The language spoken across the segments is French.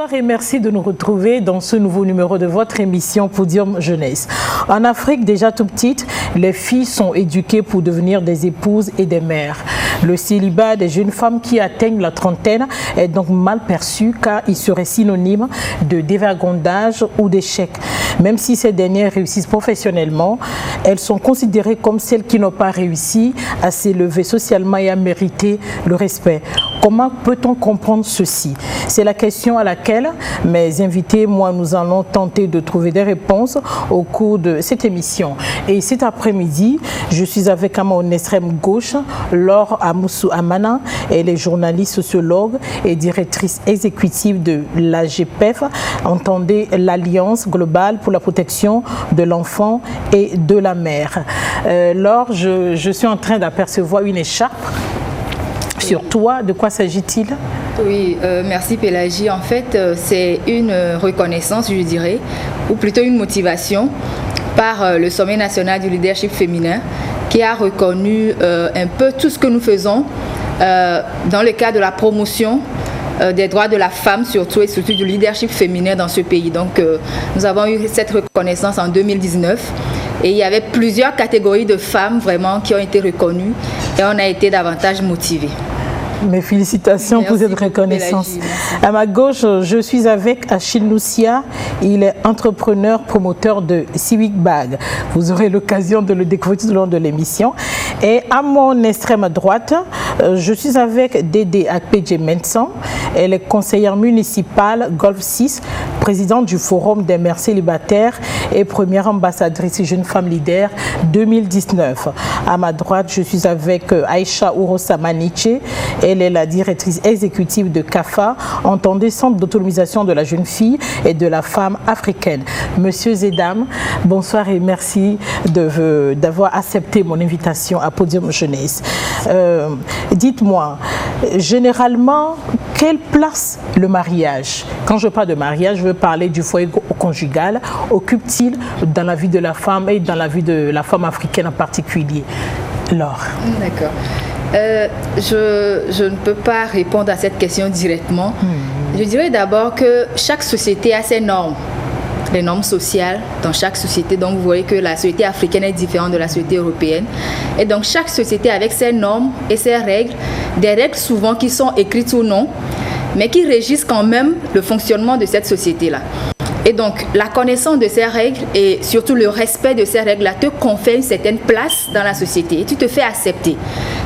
Bonsoir et merci de nous retrouver dans ce nouveau numéro de votre émission Podium Jeunesse. En Afrique, déjà tout petite, les filles sont éduquées pour devenir des épouses et des mères. Le célibat des jeunes femmes qui atteignent la trentaine est donc mal perçu car il serait synonyme de dévergondage ou d'échec. Même si ces dernières réussissent professionnellement, elles sont considérées comme celles qui n'ont pas réussi à s'élever socialement et à mériter le respect. Comment peut-on comprendre ceci? C'est la question à laquelle mes invités, moi, nous allons tenter de trouver des réponses au cours de cette émission. Et cet après-midi, je suis avec à mon extrême gauche, Laure Amoussou Amana. Elle est journaliste, sociologue et directrice exécutive de l'AGPEF, entendez l'Alliance globale pour la protection de l'enfant et de la mère. Laure, je suis en train d'apercevoir une écharpe. Sur toi, de quoi s'agit-il? Oui, merci Pélagie. En fait, c'est une reconnaissance, je dirais, ou plutôt une motivation par le Sommet national du leadership féminin qui a reconnu un peu tout ce que nous faisons dans le cadre de la promotion des droits de la femme surtout et surtout du leadership féminin dans ce pays. Donc, nous avons eu cette reconnaissance en 2019. Et il y avait plusieurs catégories de femmes vraiment qui ont été reconnues et on a été davantage motivés. Mes félicitations pour cette reconnaissance. À ma gauche, je suis avec Achille Noussia. Il est entrepreneur, promoteur de Civic Bag. Vous aurez l'occasion de le découvrir tout au long de l'émission. Et à mon extrême droite, je suis avec Dédé Akpedje Mensan. Elle est conseillère municipale Golfe 6, présidente du Forum des mères célibataires et première ambassadrice jeune femme leader 2019. À ma droite, je suis avec Aïcha Ourosamaniche. Elle est la directrice exécutive de CAFA, entendez Centre d'autonomisation de la jeune fille et de la femme africaine. Monsieur et dames, bonsoir et merci d'avoir accepté mon invitation à Podium Jeunesse. Dites-moi, généralement, quelle place le mariage, quand je parle de mariage, je veux parler du foyer conjugal, occupe-t-il dans la vie de la femme et dans la vie de la femme africaine en particulier? Laure. D'accord. Je ne peux pas répondre à cette question directement. Je dirais d'abord que chaque société a ses normes, les normes sociales dans chaque société. Donc vous voyez que la société africaine est différente de la société européenne. Et donc chaque société avec ses normes et ses règles, des règles souvent qui sont écrites ou non, mais qui régissent quand même le fonctionnement de cette société-là. Et donc, la connaissance de ces règles et surtout le respect de ces règles-là te confère une certaine place dans la société et tu te fais accepter.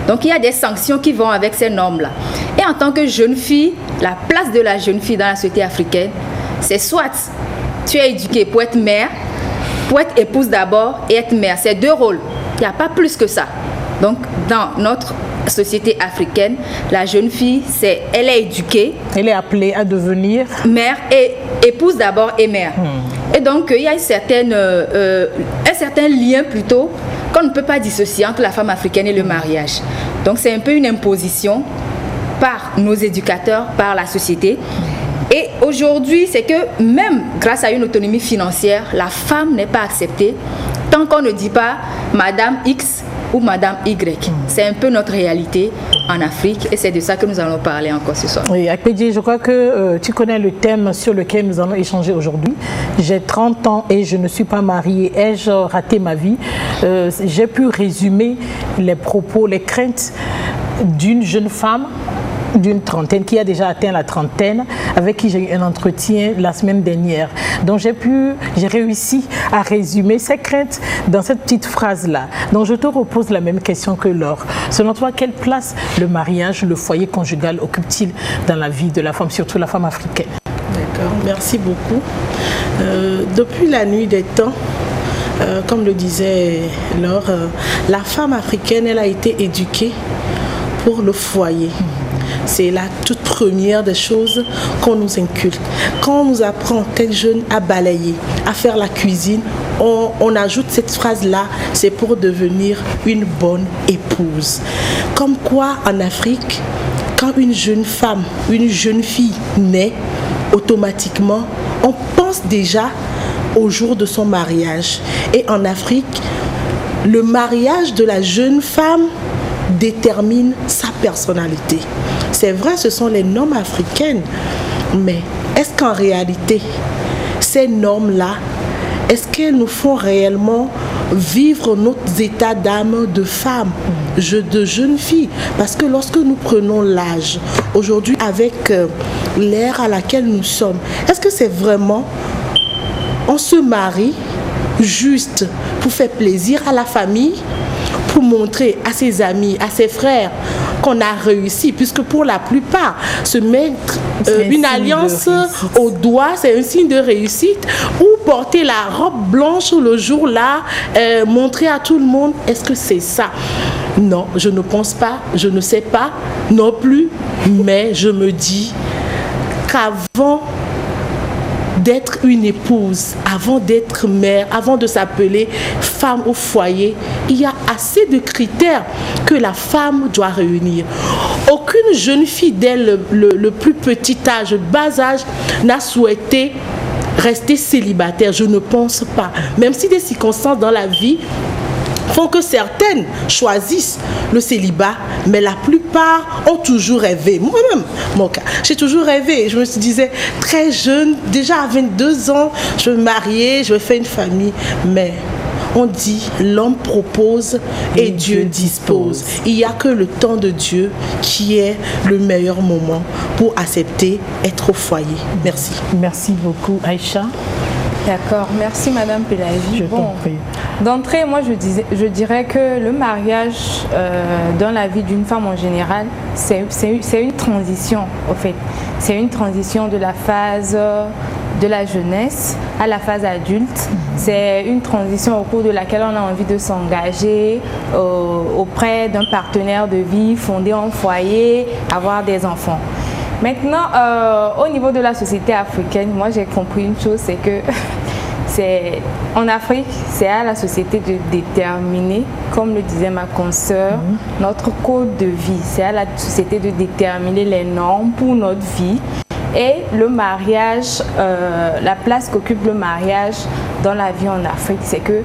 Donc, il y a des sanctions qui vont avec ces normes-là. Et en tant que jeune fille, la place de la jeune fille dans la société africaine, c'est soit tu es éduquée pour être mère, pour être épouse d'abord et être mère. C'est deux rôles. Il n'y a pas plus que ça. Donc, dans notre société africaine, la jeune fille, elle est éduquée. Elle est appelée à devenir mère et épouse d'abord et mère. Et donc, il y a un certain lien plutôt qu'on ne peut pas dissocier entre la femme africaine et le mariage. Donc, c'est un peu une imposition par nos éducateurs, par la société. Et aujourd'hui, c'est que même grâce à une autonomie financière, la femme n'est pas acceptée tant qu'on ne dit pas Madame X ou Madame Y. C'est un peu notre réalité en Afrique et c'est de ça que nous allons parler encore ce soir. Oui, Akpedje, je crois que tu connais le thème sur lequel nous allons échanger aujourd'hui. J'ai 30 ans et je ne suis pas mariée. Ai-je raté ma vie? J'ai pu résumer les propos, les craintes d'une jeune femme d'une trentaine, qui a déjà atteint la trentaine, avec qui j'ai eu un entretien la semaine dernière. Donc j'ai réussi à résumer ces craintes dans cette petite phrase-là. Donc je te repose la même question que Laure. Selon toi, quelle place le mariage, le foyer conjugal occupe-t-il dans la vie de la femme, surtout la femme africaine? D'accord, merci beaucoup. Depuis la nuit des temps, comme le disait Laure, la femme africaine, elle a été éduquée pour le foyer. C'est la toute première des choses qu'on nous inculque. Quand on nous apprend, tel jeune, à balayer, à faire la cuisine, on ajoute cette phrase-là, c'est pour devenir une bonne épouse. Comme quoi, en Afrique, quand une jeune femme, une jeune fille naît, automatiquement, on pense déjà au jour de son mariage. Et en Afrique, le mariage de la jeune femme détermine sa personnalité. C'est vrai, ce sont les normes africaines, mais est-ce qu'en réalité, ces normes-là, est-ce qu'elles nous font réellement vivre notre état d'âme de femme, de jeune fille? Parce que lorsque nous prenons l'âge, aujourd'hui avec l'ère à laquelle nous sommes, est-ce que c'est vraiment, on se marie juste pour faire plaisir à la famille, pour montrer à ses amis, à ses frères qu'on a réussi, puisque pour la plupart, se mettre une alliance au doigt, c'est un signe de réussite, ou porter la robe blanche le jour-là, montrer à tout le monde, est-ce que c'est ça? Non, je ne pense pas, je ne sais pas non plus, mais je me dis qu'avant d'être une épouse, avant d'être mère, avant de s'appeler femme au foyer, il y a assez de critères que la femme doit réunir. Aucune jeune fille dès le plus petit âge, bas âge, n'a souhaité rester célibataire. Je ne pense pas. Même si des circonstances dans la vie font que certaines choisissent le célibat, mais la plupart ont toujours rêvé. Moi-même, mon cas, j'ai toujours rêvé. Je me disais, très jeune, déjà à 22 ans, je veux me marier, je veux faire une famille. Mais on dit, l'homme propose et Dieu dispose. Il n'y a que le temps de Dieu qui est le meilleur moment pour accepter être au foyer. Merci. Merci beaucoup, Aïcha. D'accord, merci Madame Pélagie. Je t'en prie. D'entrée, moi je dirais que le mariage dans la vie d'une femme en général, c'est une transition en fait. C'est une transition de la phase de la jeunesse à la phase adulte. C'est une transition au cours de laquelle on a envie de s'engager auprès d'un partenaire de vie, fonder un foyer, avoir des enfants. Maintenant, au niveau de la société africaine, moi j'ai compris une chose, c'est que en Afrique, c'est à la société de déterminer, comme le disait ma consoeur, notre code de vie. C'est à la société de déterminer les normes pour notre vie. Et le mariage, la place qu'occupe le mariage dans la vie en Afrique, c'est que,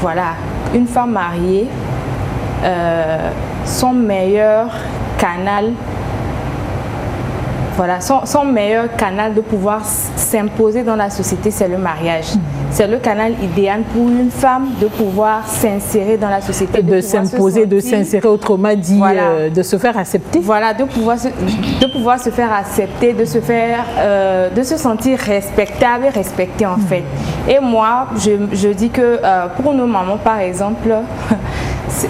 voilà, une femme mariée, son meilleur canal, voilà, son meilleur canal de pouvoir s'imposer dans la société, c'est le mariage. C'est le canal idéal pour une femme de pouvoir s'insérer dans la société. De s'imposer, de s'insérer, autrement dit, voilà, de se faire accepter. Voilà, de pouvoir se faire accepter, de se sentir respectable et respectée en fait. Et moi, je dis que pour nos mamans, par exemple,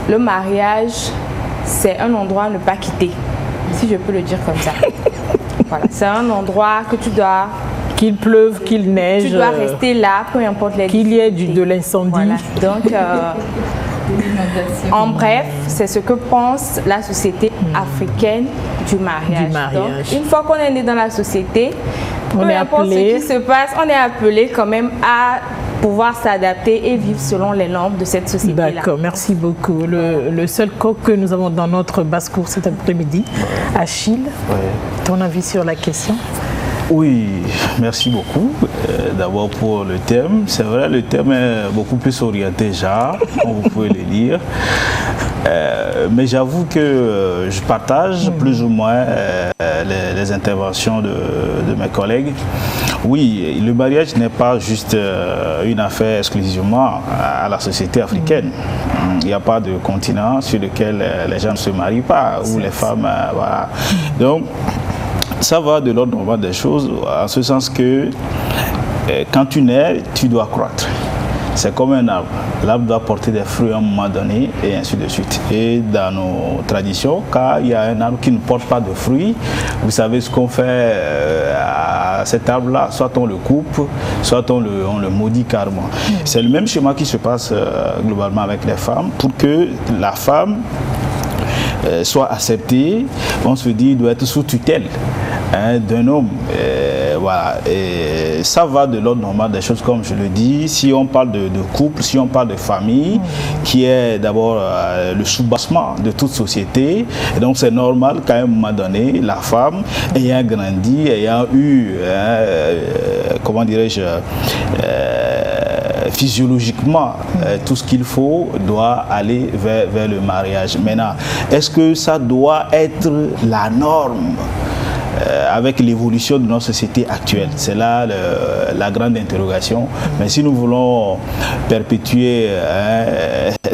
le mariage, c'est un endroit à ne pas quitter, si je peux le dire comme ça. Voilà, c'est un endroit que tu dois... Qu'il pleuve, qu'il neige. Tu dois rester là, peu importe les qu'il y ait de l'incendie. Voilà. Donc, en bref, c'est ce que pense la société africaine du mariage. Donc, une fois qu'on est né dans la société, peu importe ce qui se passe, on est appelé quand même à pouvoir s'adapter et vivre selon les normes de cette société-là. D'accord, merci beaucoup. Le seul coq que nous avons dans notre basse-cour cet après-midi, Achille, ton avis sur la question? Oui, merci beaucoup d'abord pour le thème. C'est vrai, le thème est beaucoup plus orienté genre, comme vous pouvez le lire. Mais j'avoue que je partage plus ou moins les interventions de mes collègues. Oui, le mariage n'est pas juste une affaire exclusivement à la société africaine. Il n'y a pas de continent sur lequel les gens ne se marient pas, où les femmes... voilà. Donc, ça va de l'ordre normal des choses, en ce sens que quand tu nais, tu dois croître. C'est comme un arbre. L'arbre doit porter des fruits à un moment donné, et ainsi de suite. Et dans nos traditions, quand il y a un arbre qui ne porte pas de fruits, vous savez ce qu'on fait à cet arbre-là, soit on le coupe, soit on le maudit carrément. C'est le même schéma qui se passe globalement avec les femmes, pour que la femme soit acceptée, on se dit, doit être sous tutelle d'un homme. Voilà. Et ça va de l'ordre normal des choses, comme je le dis. Si on parle de couple, si on parle de famille, qui est d'abord le soubassement de toute société, et donc c'est normal qu'à un moment donné, la femme, ayant grandi, ayant eu, comment dirais-je, physiologiquement, tout ce qu'il faut doit aller vers le mariage. Maintenant, est-ce que ça doit être la norme avec l'évolution de notre société actuelle. C'est là la grande interrogation. Mais si nous voulons perpétuer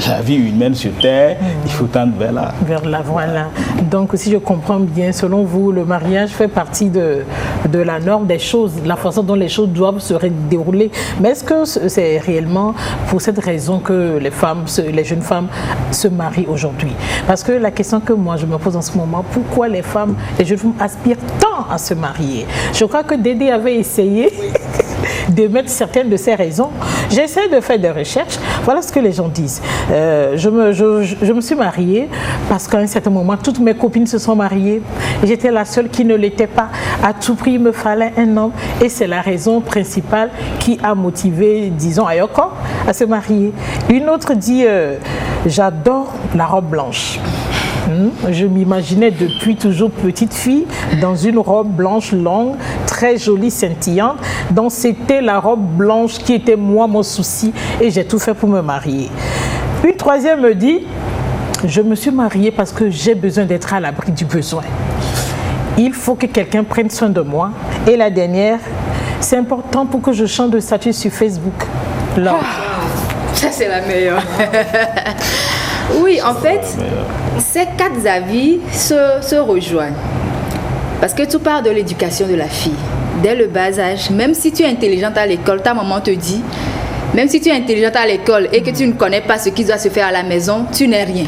la vie humaine sur Terre, il faut tendre vers là. Vers là, voilà. Donc, si je comprends bien, selon vous, le mariage fait partie de la norme des choses, de la façon dont les choses doivent se dérouler. Mais est-ce que c'est réellement pour cette raison que les jeunes femmes se marient aujourd'hui? Parce que la question que moi je me pose en ce moment, pourquoi les jeunes femmes aspirent tant à se marier? Je crois que Dédé avait essayé de mettre certaines de ces raisons. J'essaie de faire des recherches. Voilà ce que les gens disent. Je me suis mariée parce qu'à un certain moment, toutes mes copines se sont mariées. J'étais la seule qui ne l'était pas. À tout prix, il me fallait un homme. Et c'est la raison principale qui a motivé, disons, Ayoko à se marier. Une autre dit, j'adore la robe blanche. Je m'imaginais depuis toujours petite fille dans une robe blanche longue, très jolie, scintillante. Donc c'était la robe blanche qui était moi mon souci et j'ai tout fait pour me marier. Une troisième me dit, je me suis mariée parce que j'ai besoin d'être à l'abri du besoin. Il faut que quelqu'un prenne soin de moi. Et la dernière, c'est important pour que je change de statut sur Facebook. Là. Ça c'est la meilleure. Oui, en fait, ces 4 avis se rejoignent. Parce que tout part de l'éducation de la fille. Dès le bas âge, même si tu es intelligente à l'école, ta maman te dit, même si tu es intelligente à l'école et que tu ne connais pas ce qui doit se faire à la maison, tu n'es rien.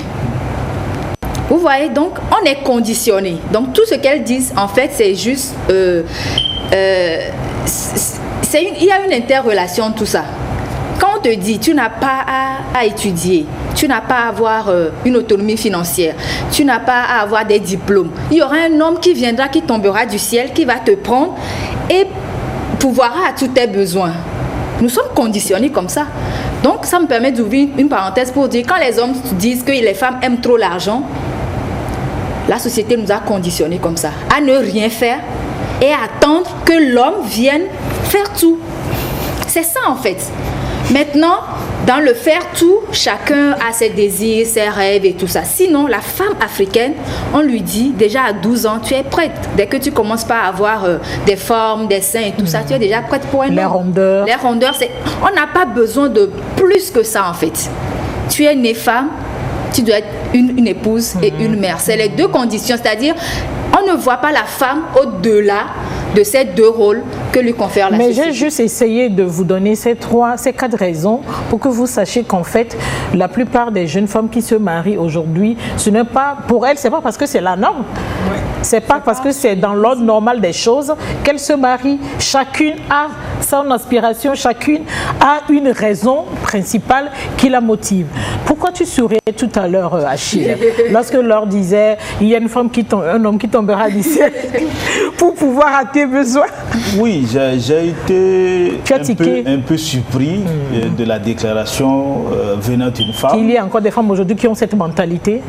Vous voyez, donc on est conditionné. Donc tout ce qu'elles disent, en fait, c'est juste... il y a une interrelation tout ça. Quand on te dit, tu n'as pas à étudier, tu n'as pas à avoir une autonomie financière, tu n'as pas à avoir des diplômes, il y aura un homme qui viendra, qui tombera du ciel, qui va te prendre et pourvoira à tous tes besoins. Nous sommes conditionnés comme ça. Donc ça me permet d'ouvrir une parenthèse pour dire, quand les hommes disent que les femmes aiment trop l'argent, la société nous a conditionnés comme ça, à ne rien faire et à attendre que l'homme vienne faire tout. C'est ça en fait. Maintenant, dans le faire tout, chacun a ses désirs, ses rêves et tout ça. Sinon, la femme africaine, on lui dit déjà à 12 ans, tu es prête. Dès que tu commences pas à avoir des formes, des seins et tout ça, tu es déjà prête pour un homme. Les rondeurs. Les rondeurs, on n'a pas besoin de plus que ça en fait. Tu es née femme, tu dois être une épouse et une mère. C'est les 2 conditions, c'est-à-dire on ne voit pas la femme au-delà de ces 2 rôles que lui confère la société. Mais j'ai juste essayé de vous donner ces 4 raisons pour que vous sachiez qu'en fait, la plupart des jeunes femmes qui se marient aujourd'hui, ce n'est pas pour elles, c'est pas parce que c'est la norme. Ouais. C'est pas parce que c'est dans l'ordre normal des choses qu'elles se marient. Chacune a son aspiration, chacune a une raison principale qui la motive. Pourquoi tu souriais tout à l'heure, Achille, lorsque Laure disait il y a un homme qui tombera du ciel pour pouvoir à tes besoins? Oui, j'ai été un peu surpris de la déclaration venant d'une femme. Il y a encore des femmes aujourd'hui qui ont cette mentalité?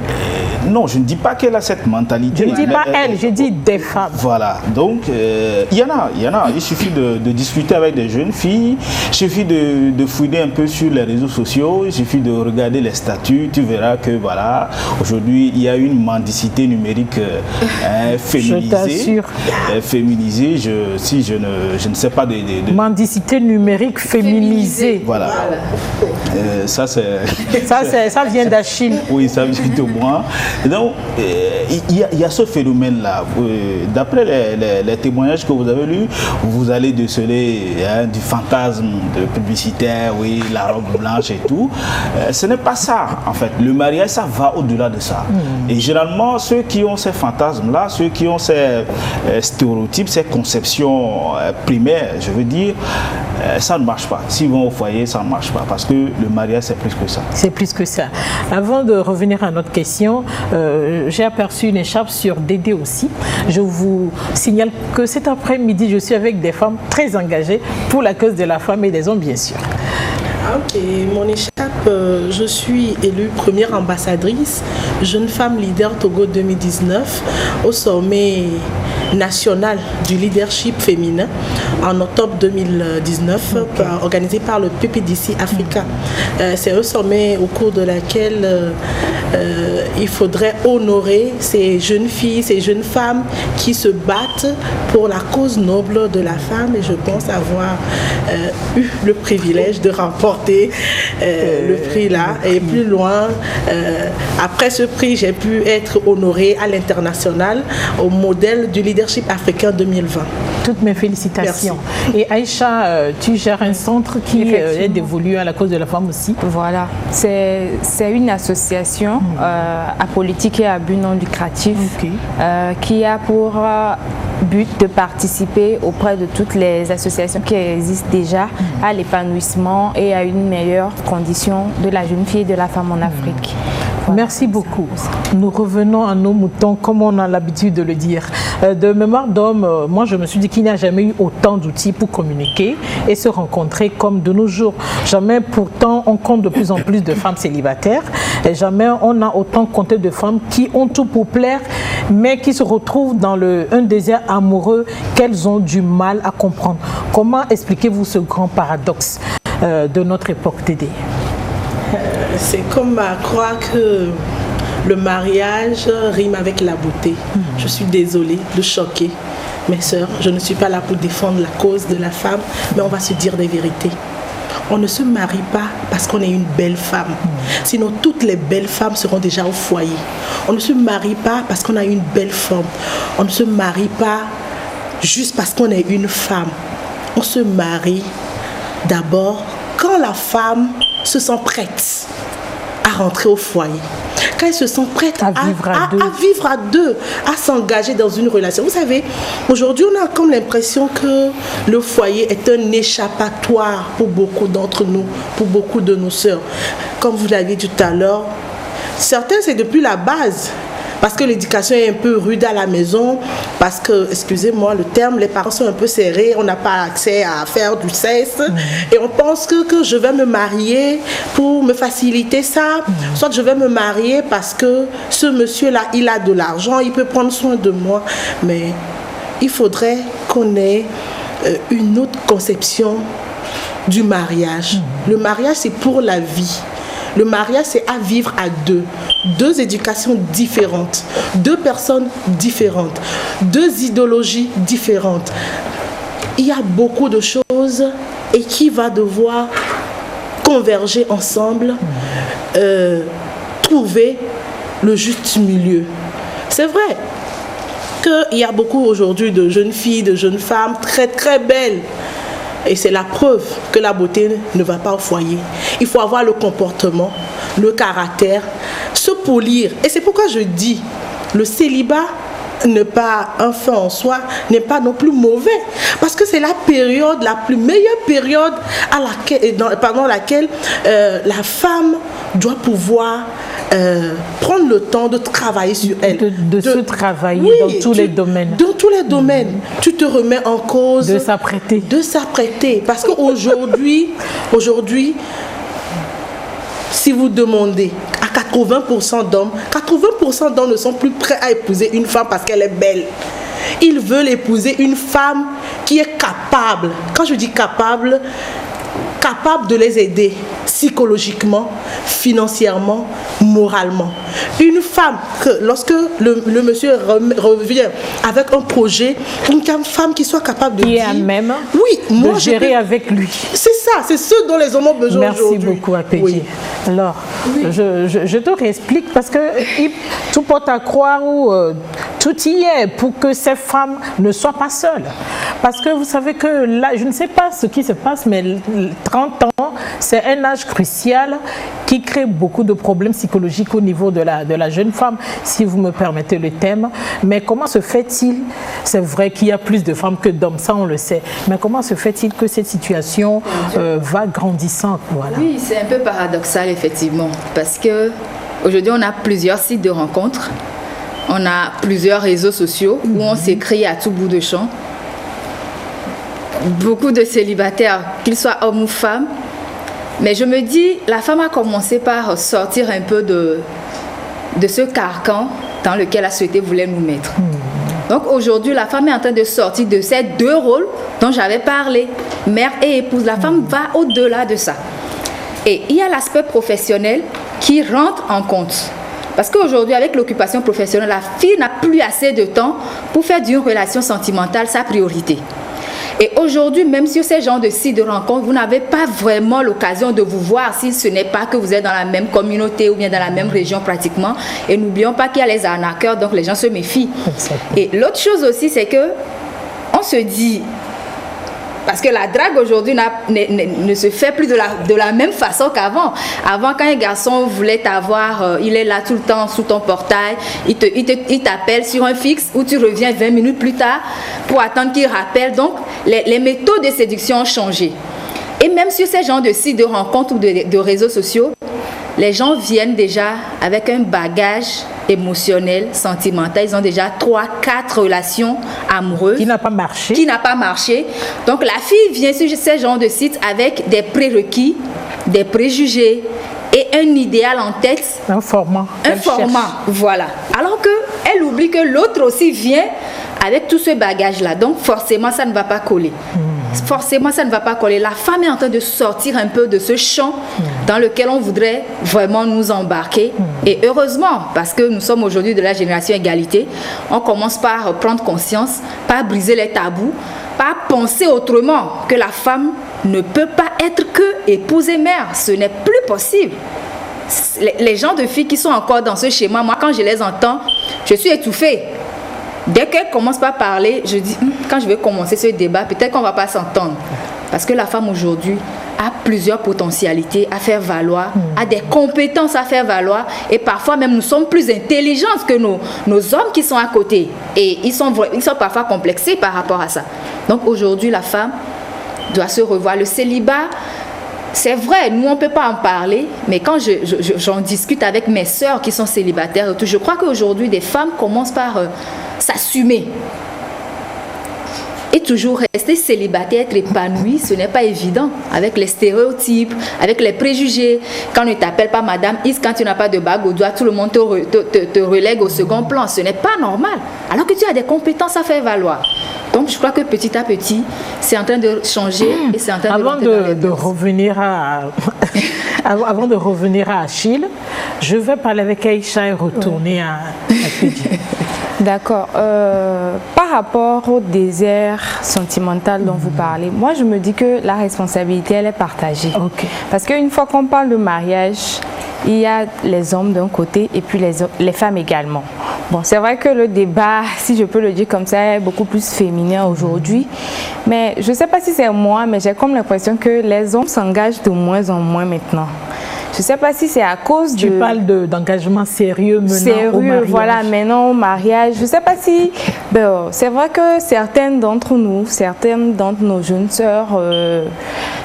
Non, je ne dis pas qu'elle a cette mentalité. Je ne dis pas elle, je dis des femmes. Voilà, donc il y en a. Il suffit de discuter avec des jeunes filles, il suffit de fouiller un peu sur les réseaux sociaux, il suffit de regarder les statuts, tu verras que voilà, aujourd'hui il y a une mendicité numérique féminisée. Je t'assure. Féminisée, je ne sais pas de... Mendicité numérique féminisée. Voilà. Ça vient d'Achille. Oui, ça vient de moi. Donc, il y a ce phénomène-là. D'après les témoignages que vous avez lus, vous allez déceler du fantasme de publicitaire, oui, la robe blanche et tout. Ce n'est pas ça, en fait. Le mariage, ça va au-delà de ça. Et généralement, ceux qui ont ces fantasmes-là, ceux qui ont ces stéréotypes, ces conceptions primaires, je veux dire, ça ne marche pas. S'ils vont au foyer, ça ne marche pas. Parce que le mariage, c'est plus que ça. C'est plus que ça. Avant de revenir à notre question, j'ai aperçu une écharpe sur Dédé aussi. Je vous signale que cet après-midi, je suis avec des femmes très engagées pour la cause de la femme et des hommes, bien sûr. Ok, mon écharpe étape, je suis élue première ambassadrice, jeune femme leader Togo 2019, au sommet national du leadership féminin en octobre 2019, organisé par le PPDC Africa. C'est un sommet au cours de laquelle il faudrait honorer ces jeunes filles, ces jeunes femmes qui se battent pour la cause noble de la femme, et je pense avoir eu le privilège de remporter le prix là. Et plus loin, après ce prix, j'ai pu être honorée à l'international au modèle du leadership africain 2020. Toutes mes félicitations. Merci. Et Aïcha, tu gères un centre qui est dévolu à la cause de la femme aussi. Voilà, c'est une association apolitique et à but non lucratif qui a pour but de participer auprès de toutes les associations qui existent déjà à l'épanouissement et à une meilleure condition de la jeune fille et de la femme en Afrique. Voilà. Merci beaucoup. Nous revenons à nos moutons, comme on a l'habitude de le dire. De mémoire d'homme, moi je me suis dit qu'il n'y a jamais eu autant d'outils pour communiquer et se rencontrer comme de nos jours. Jamais pourtant on compte de plus en plus de femmes célibataires et jamais on a autant compté de femmes qui ont tout pour plaire mais qui se retrouvent dans un désir amoureux qu'elles ont du mal à comprendre. Comment expliquez-vous ce grand paradoxe de notre époque, Dédé? C'est comme à croire que le mariage rime avec la beauté. Je suis désolée de choquer mes sœurs. Je ne suis pas là pour défendre la cause de la femme, mais on va se dire des vérités. On ne se marie pas parce qu'on est une belle femme. Sinon, toutes les belles femmes seront déjà au foyer. On ne se marie pas parce qu'on a une belle forme. On ne se marie pas juste parce qu'on est une femme. On se marie d'abord quand la femme se sent prête à rentrer au foyer, quand elle se sent prête à vivre à deux, à s'engager dans une relation. Vous savez, aujourd'hui, on a comme l'impression que le foyer est un échappatoire pour beaucoup d'entre nous, pour beaucoup de nos sœurs. Comme vous l'avez dit tout à l'heure, certains, c'est depuis la base. Parce que l'éducation est un peu rude à la maison, parce que, excusez-moi le terme, les parents sont un peu serrés, on n'a pas accès à faire du sexe, et on pense que je vais me marier pour me faciliter ça, soit je vais me marier parce que ce monsieur-là, il a de l'argent, il peut prendre soin de moi, mais il faudrait qu'on ait une autre conception du mariage. Le mariage, c'est pour la vie. Le mariage, c'est à vivre à deux. Deux éducations différentes, deux personnes différentes, deux idéologies différentes. Il y a beaucoup de choses et qui va devoir converger ensemble, trouver le juste milieu. C'est vrai qu'il y a beaucoup aujourd'hui de jeunes filles, de jeunes femmes très très belles. Et c'est la preuve que la beauté ne va pas au foyer. Il faut avoir le comportement, le caractère, se polir. Et c'est pourquoi je dis, le célibat n'est pas un fait en soi, n'est pas non plus mauvais. Parce que c'est la période, la plus meilleure période pendant laquelle la femme doit pouvoir prendre le temps de travailler sur elle. De se travailler dans tous les domaines. Dans tous les domaines. Tu te remets en cause. De s'apprêter. De s'apprêter. Parce qu'aujourd'hui, si vous demandez à 80% d'hommes ne sont plus prêts à épouser une femme parce qu'elle est belle. Ils veulent épouser une femme qui est capable. Quand je dis capable de les aider psychologiquement, financièrement, moralement. Une femme que lorsque le monsieur revient avec un projet, une femme qui soit capable de dire... Qui est à même moi, de gérer avec lui. C'est ça, c'est ce dont les hommes ont besoin aujourd'hui. Merci beaucoup, Apédi. Oui. Alors, je te réexplique parce que tout porte à croire ou tout y est pour que ces femmes ne soient pas seules. Parce que vous savez que là, je ne sais pas ce qui se passe, mais 30 ans, c'est un âge crucial qui crée beaucoup de problèmes psychologiques au niveau de la jeune femme, si vous me permettez le thème. Mais comment se fait-il, c'est vrai qu'il y a plus de femmes que d'hommes, ça on le sait, mais comment se fait-il que cette situation va grandissant, voilà. Oui, c'est un peu paradoxal effectivement, parce qu'aujourd'hui on a plusieurs sites de rencontres, on a plusieurs réseaux sociaux où on s'écrit à tout bout de champ. Beaucoup de célibataires, qu'ils soient hommes ou femmes, Mais je me dis, la femme a commencé par sortir un peu de ce carcan dans lequel la société voulait nous mettre. Donc aujourd'hui, la femme est en train de sortir de ces deux rôles dont j'avais parlé, mère et épouse. La femme va au-delà de ça. Et il y a l'aspect professionnel qui rentre en compte. Parce qu'aujourd'hui, avec l'occupation professionnelle, la fille n'a plus assez de temps pour faire d'une relation sentimentale sa priorité. Et aujourd'hui, même sur ces genres de sites de rencontres, vous n'avez pas vraiment l'occasion de vous voir si ce n'est pas que vous êtes dans la même communauté ou bien dans la même région pratiquement. Et n'oublions pas qu'il y a les arnaqueurs, donc les gens se méfient. Et l'autre chose aussi, c'est que on se dit, parce que la drague aujourd'hui ne se fait plus de la même façon qu'avant. Avant, quand un garçon voulait t'avoir, il est là tout le temps sous ton portail, il t'appelle sur un fixe où tu reviens 20 minutes plus tard pour attendre qu'il rappelle. Donc, les méthodes de séduction ont changé. Et même sur ces genres de sites de rencontres ou de réseaux sociaux, les gens viennent déjà avec un bagage émotionnel, sentimental. Ils ont déjà 3-4 relations amoureuses. Qui n'a pas marché. Qui n'a pas marché. Donc la fille vient sur ces genres de sites avec des prérequis, des préjugés et un idéal en tête. Un format. Voilà. Alors qu'elle oublie que l'autre aussi vient avec tout ce bagage-là. Donc forcément, ça ne va pas coller. Forcément, ça ne va pas coller. La femme est en train de sortir un peu de ce champ dans lequel on voudrait vraiment nous embarquer. Et heureusement, parce que nous sommes aujourd'hui de la génération égalité, on commence par prendre conscience, par briser les tabous, par penser autrement, que la femme ne peut pas être que épouse et mère. Ce n'est plus possible. Les gens de filles qui sont encore dans ce schéma, moi, quand je les entends, je suis étouffée. Dès qu'elle commence par parler, je dis, quand je vais commencer ce débat, peut-être qu'on ne va pas s'entendre. Parce que la femme aujourd'hui a plusieurs potentialités à faire valoir, a des compétences à faire valoir. Et parfois même, nous sommes plus intelligentes que nos hommes qui sont à côté. Et ils sont parfois complexés par rapport à ça. Donc aujourd'hui, la femme doit se revoir. Le célibat, c'est vrai, nous on ne peut pas en parler, mais quand j'en discute avec mes sœurs qui sont célibataires, je crois qu'aujourd'hui, des femmes commencent par s'assumer. Et toujours rester célibataire, être épanoui, ce n'est pas évident. Avec les stéréotypes, avec les préjugés. Quand on ne t'appelle pas Madame Is, quand tu n'as pas de bague au doigt, tout le monde te relègue au second plan. Ce n'est pas normal. Alors que tu as des compétences à faire valoir. Donc je crois que petit à petit, c'est en train de changer et c'est en train Avant de revenir à Achille, je vais parler avec Aïcha et retourner à Pédi. D'accord. Par rapport au désert sentimental dont vous parlez, moi je me dis que la responsabilité elle est partagée. Okay. Parce qu'une fois qu'on parle de mariage, il y a les hommes d'un côté et puis les femmes également. Bon, c'est vrai que le débat, si je peux le dire comme ça, est beaucoup plus féminin aujourd'hui. Mais je ne sais pas si c'est moi, mais j'ai comme l'impression que les hommes s'engagent de moins en moins maintenant. Je ne sais pas si c'est à cause Tu parles d'engagement sérieux menant au mariage. Voilà, menant au mariage. Je ne sais pas si... c'est vrai que certaines d'entre nos jeunes sœurs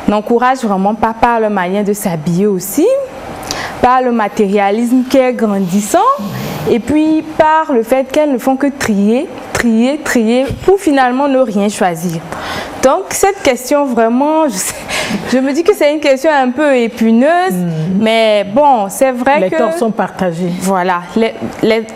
n'encouragent vraiment pas par le moyen de s'habiller aussi, par le matérialisme qui est grandissant, et puis par le fait qu'elles ne font que trier pour finalement ne rien choisir. Donc cette question vraiment, je me dis que c'est une question un peu épineuse, mais bon, c'est vrai les que... Les torts sont partagés. Voilà,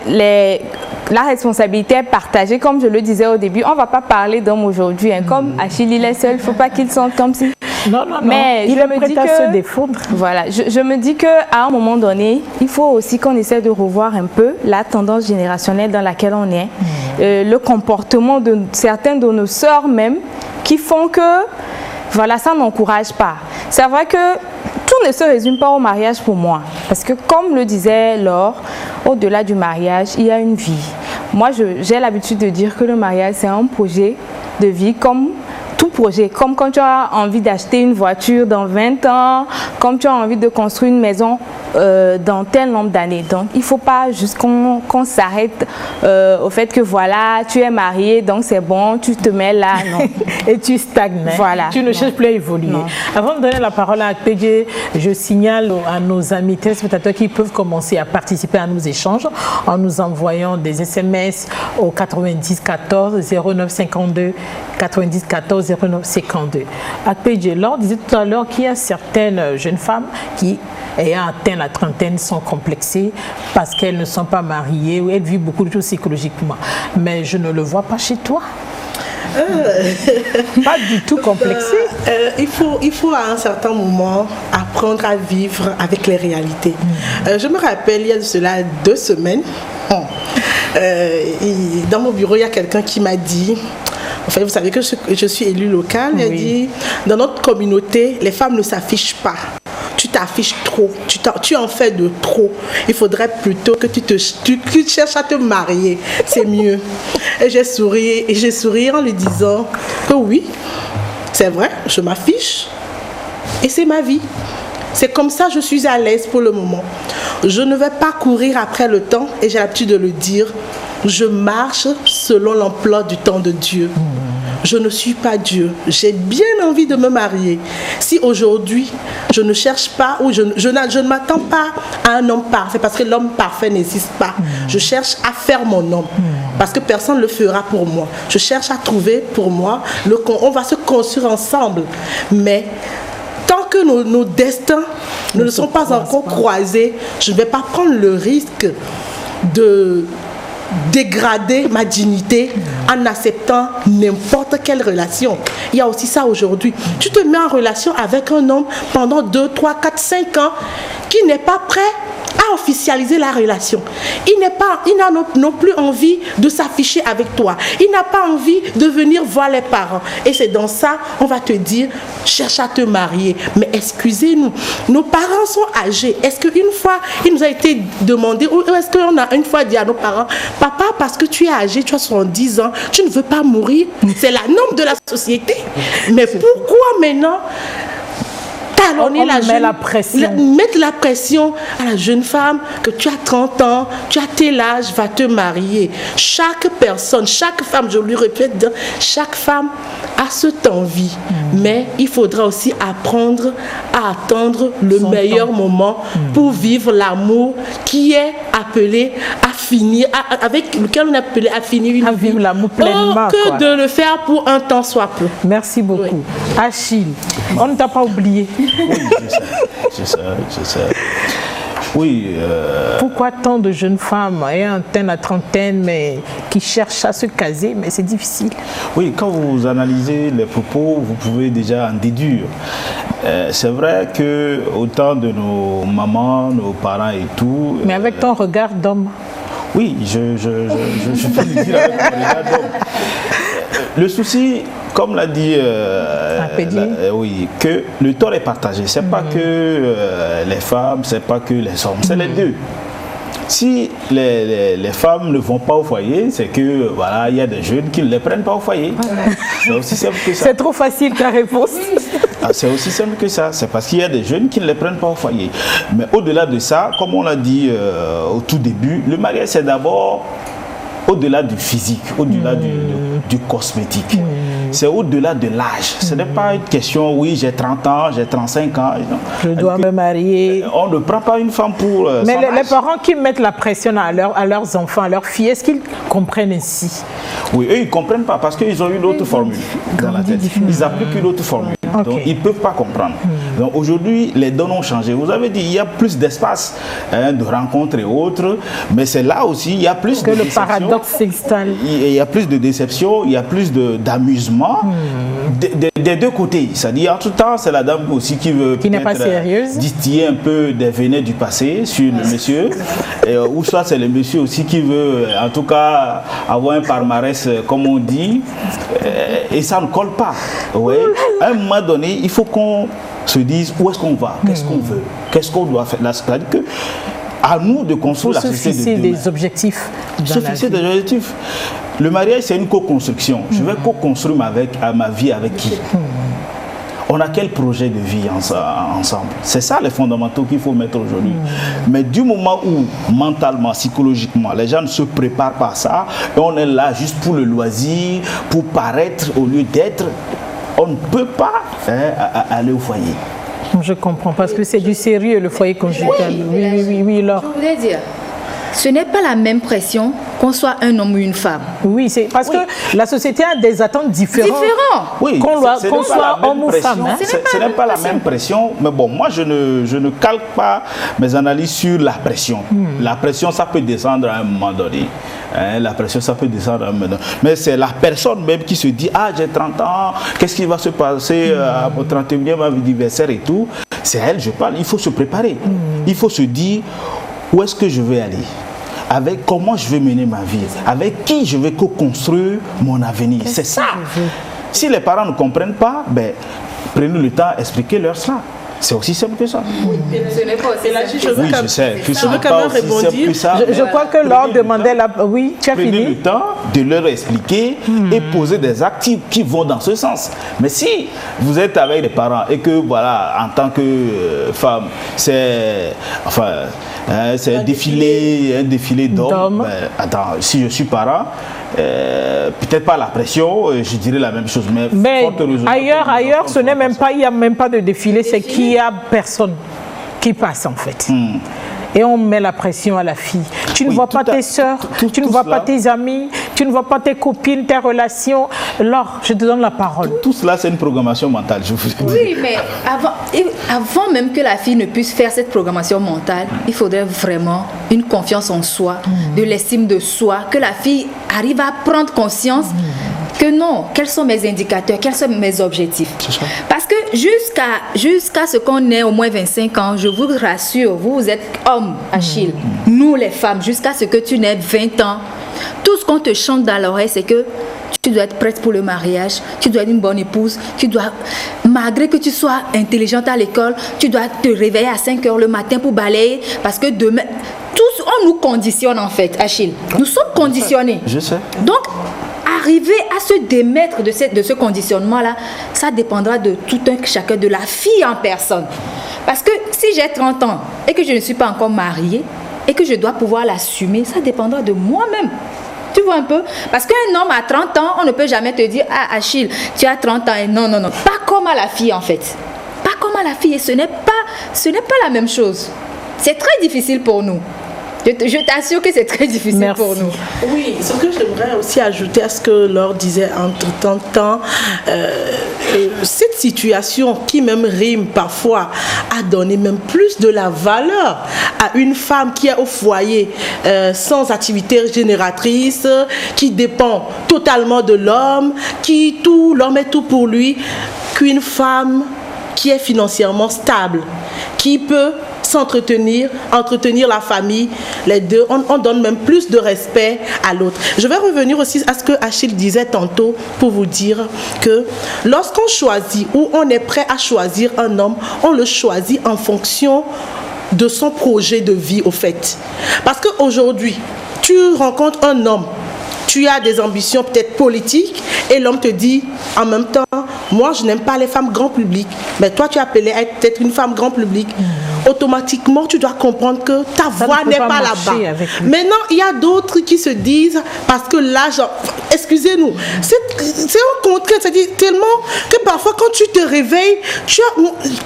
la responsabilité est partagée, comme je le disais au début. On ne va pas parler d'hommes aujourd'hui, hein. Comme Achille il est seul, il ne faut pas qu'il sente comme si... Non, mais il est prêt à se défendre. Voilà, je me dis qu'à un moment donné, il faut aussi qu'on essaie de revoir un peu la tendance générationnelle dans laquelle on est, le comportement de certaines de nos sœurs même, qui font que, voilà, ça n'encourage pas. C'est vrai que tout ne se résume pas au mariage pour moi. Parce que comme le disait Laure, au-delà du mariage, il y a une vie. Moi, j'ai l'habitude de dire que le mariage, c'est un projet de vie comme tout projet. Comme quand tu as envie d'acheter une voiture dans 20 ans, comme tu as envie de construire une maison, dans tel nombre d'années. Donc, il ne faut pas juste qu'on s'arrête au fait que voilà, tu es marié, donc c'est bon, tu te mets là, non. Et tu stagnes, voilà, tu ne cherches plus à évoluer. Non. Avant de donner la parole à Akpeje, je signale à nos amis téléspectateurs qui peuvent commencer à participer à nos échanges en nous envoyant des SMS au 90 14 09 52 90 14 09 52. Akpeje, Laure disait tout à l'heure qu'il y a certaines jeunes femmes qui, ayant atteint la trentaine, sont complexées parce qu'elles ne sont pas mariées ou elles vivent beaucoup de choses psychologiquement. Mais je ne le vois pas chez toi. Pas du tout complexé. Il faut à un certain moment apprendre à vivre avec les réalités. Je me rappelle, il y a de cela 2 semaines, dans mon bureau, il y a quelqu'un qui m'a dit, en fait, vous savez que je suis élue locale, il a dit, dans notre communauté, les femmes ne s'affichent pas. Tu t'affiches trop, tu en fais de trop. Il faudrait plutôt que tu cherches à te marier, c'est mieux. Et j'ai souri en lui disant que oui, c'est vrai, je m'affiche et c'est ma vie. C'est comme ça que je suis à l'aise pour le moment. Je ne vais pas courir après le temps et j'ai l'habitude de le dire. Je marche selon l'emploi du temps de Dieu. Je ne suis pas Dieu. J'ai bien envie de me marier. Si aujourd'hui, je ne cherche pas ou je ne m'attends pas à un homme parfait, parce que l'homme parfait n'existe pas. Je cherche à faire mon homme, parce que personne ne le fera pour moi. Je cherche à trouver pour moi, on va se construire ensemble. Mais tant que nos destins ne sont pas encore croisés, je ne vais pas prendre le risque de dégrader ma dignité en acceptant n'importe quelle relation. Il y a aussi ça aujourd'hui. Tu te mets en relation avec un homme pendant 2, 3, 4, 5 ans qui n'est pas prêt à officialiser la relation. Il n'a non plus envie de s'afficher avec toi. Il n'a pas envie de venir voir les parents. Et c'est dans ça, on va te dire, cherche à te marier. Mais excusez-nous, nos parents sont âgés. Est-ce qu'une fois, il nous a été demandé, ou est-ce qu'on a une fois dit à nos parents, papa, parce que tu es âgé, tu as 70 ans, tu ne veux pas mourir? C'est la norme de la société. Mais pourquoi maintenant met la pression. Mettre la pression à la jeune femme que tu as 30 ans, tu as tel âge, va te marier. Chaque personne, chaque femme, je lui répète, chaque femme a cette envie. Mais il faudra aussi apprendre à attendre le meilleur moment pour vivre l'amour qui est appelé à finir, avec lequel on est appelé à finir une vie. Vivre l'amour pleinement. Que de le faire pour un temps soit peu. Merci beaucoup. Oui. Achille, on ne t'a pas oublié. Oui, c'est ça. Oui. Pourquoi tant de jeunes femmes ayant atteint la trentaine, mais qui cherchent à se caser, mais c'est difficile? Oui, quand vous analysez les propos, vous pouvez déjà en déduire. C'est vrai que autant de nos mamans, nos parents et tout. Mais avec ton regard d'homme. Oui, je peux le dire avec mon regard d'homme. Le souci, comme l'a dit, oui, que le tort est partagé. C'est pas que les femmes, c'est pas que les hommes, c'est les deux. Si les femmes ne vont pas au foyer, c'est que voilà, il y a des jeunes qui ne les prennent pas au foyer. C'est aussi simple que ça. C'est trop facile ta réponse. C'est aussi simple que ça. C'est parce qu'il y a des jeunes qui ne les prennent pas au foyer. Mais au-delà de ça, comme on l'a dit au tout début, le mariage c'est d'abord au-delà du physique, au-delà du cosmétique. C'est au-delà de l'âge. Ce n'est pas une question, oui, j'ai 30 ans, j'ai 35 ans. Je dois me marier. On ne prend pas une femme pour Mais les parents qui mettent la pression à leurs enfants, à leurs filles, est-ce qu'ils comprennent ainsi? Oui, eux, ils ne comprennent pas parce qu'ils ont une autre formule dans la tête. Ils appliquent une autre formule. Okay. Donc, ils ne peuvent pas comprendre. Donc, aujourd'hui, les données ont changé. Vous avez dit, il y a plus d'espace de rencontres et autres, mais c'est là aussi, il y a plus de déception. Que le paradoxe s'installe. Il y a plus de déception, il y a plus d'amusement des deux côtés. C'est-à-dire, en tout temps, c'est la dame aussi qui veut n'est pas sérieuse, distiller un peu des venin du passé sur le monsieur, ou soit c'est le monsieur aussi qui veut, en tout cas, avoir un palmarès, comme on dit, et ça ne colle pas. Ouais. À un moment donné, il faut qu'on se dise où est-ce qu'on va, qu'est-ce qu'on veut, qu'est-ce qu'on doit faire. C'est-à-dire que à nous de construire la société de demain. Des objectifs. Se fixer des objectifs. Le mariage, c'est une co-construction. Je vais co-construire ma vie avec qui? On a quel projet de vie ensemble? C'est ça les fondamentaux qu'il faut mettre aujourd'hui. Mais du moment où, mentalement, psychologiquement, les gens ne se préparent pas à ça, et on est là juste pour le loisir, pour paraître au lieu d'être, on ne peut pas aller au foyer. Je comprends, parce que c'est du sérieux, le foyer conjugal. Oui, Laure. Je voulais dire, ce n'est pas la même pression qu'on soit un homme ou une femme. Oui, c'est parce que la société a des attentes différentes. Oui, qu'on soit homme ou femme. Hein? Ce n'est pas la même pression, mais bon, moi je ne calque pas mes analyses sur la pression. La pression, ça peut descendre à un moment donné. La pression, ça peut descendre à un moment donné. Mais c'est la personne même qui se dit, ah, j'ai 30 ans, qu'est-ce qui va se passer à mon 31e anniversaire et tout. C'est à elle, je parle, il faut se préparer. Il faut se dire, où est-ce que je vais aller? Avec comment je vais mener ma vie? Avec qui je vais co-construire mon avenir? C'est ça. Si les parents ne comprennent pas, ben, prenez le temps, expliquez-leur cela. C'est aussi simple que ça. Oui, ce n'est pas aussi simple. Oui, je sais. Je veux quand même répondre. Je crois que Laure demandait la... Oui, tu as fini. Prenez le temps de leur expliquer et poser des actes qui vont dans ce sens. Mais si vous êtes avec les parents et que, voilà, en tant que femme, c'est... Enfin... c'est un défilé d'hommes. Ben, attends, si je suis parent, peut-être pas la pression, je dirais la même chose. Mais ailleurs, ce n'est même pas, il n'y a même pas de défilé, c'est qu'il n'y a personne qui passe en fait. Et on met la pression à la fille. Tu ne vois pas tes soeurs, tu ne vois pas tes amis, tu ne vois pas tes copines, tes relations. Laure, je te donne la parole. Tout cela, c'est une programmation mentale, je vous dis. Oui, mais avant même que la fille ne puisse faire cette programmation mentale, il faudrait vraiment une confiance en soi, de l'estime de soi, que la fille arrive à prendre conscience que non, quels sont mes indicateurs, quels sont mes objectifs. Parce que jusqu'à ce qu'on ait au moins 25 ans, je vous rassure, vous êtes homme, Achille. Nous les femmes, jusqu'à ce que tu n'aies 20 ans, tout ce qu'on te chante dans l'oreille, c'est que tu dois être prête pour le mariage, tu dois être une bonne épouse, tu dois, malgré que tu sois intelligente à l'école, tu dois te réveiller à 5 heures le matin pour balayer, parce que demain, tous, on nous conditionne en fait, Achille. Nous sommes conditionnés. Je sais. Donc, arriver à se démettre de ce conditionnement-là, ça dépendra de tout un chacun, de la fille en personne. Parce que si j'ai 30 ans et que je ne suis pas encore mariée et que je dois pouvoir l'assumer, ça dépendra de moi-même. Tu vois un peu? Parce qu'un homme à 30 ans, on ne peut jamais te dire, ah Achille, tu as 30 ans. Et non. Pas comme à la fille en fait. Pas comme à la fille. Et ce n'est pas la même chose. C'est très difficile pour nous. Je t'assure que c'est très difficile pour nous. Oui, ce que j'aimerais aussi ajouter à ce que Laure disait entre temps, cette situation qui même rime parfois a donné même plus de la valeur à une femme qui est au foyer sans activité génératrice, qui dépend totalement de l'homme, l'homme est tout pour lui, qu'une femme qui est financièrement stable, qui peut entretenir la famille, les deux, on donne même plus de respect à l'autre. Je vais revenir aussi à ce que Achille disait tantôt pour vous dire que lorsqu'on choisit ou on est prêt à choisir un homme, on le choisit en fonction de son projet de vie au fait. Parce qu'aujourd'hui, tu rencontres un homme, tu as des ambitions peut-être politiques et l'homme te dit en même temps, moi je n'aime pas les femmes grand public, mais toi tu es appelée à être peut-être une femme grand public. Automatiquement tu dois comprendre que ta voix n'est pas là-bas. Maintenant il y a d'autres qui se disent, parce que là, excusez-nous, c'est un contraire, c'est-à-dire tellement que parfois quand tu te réveilles,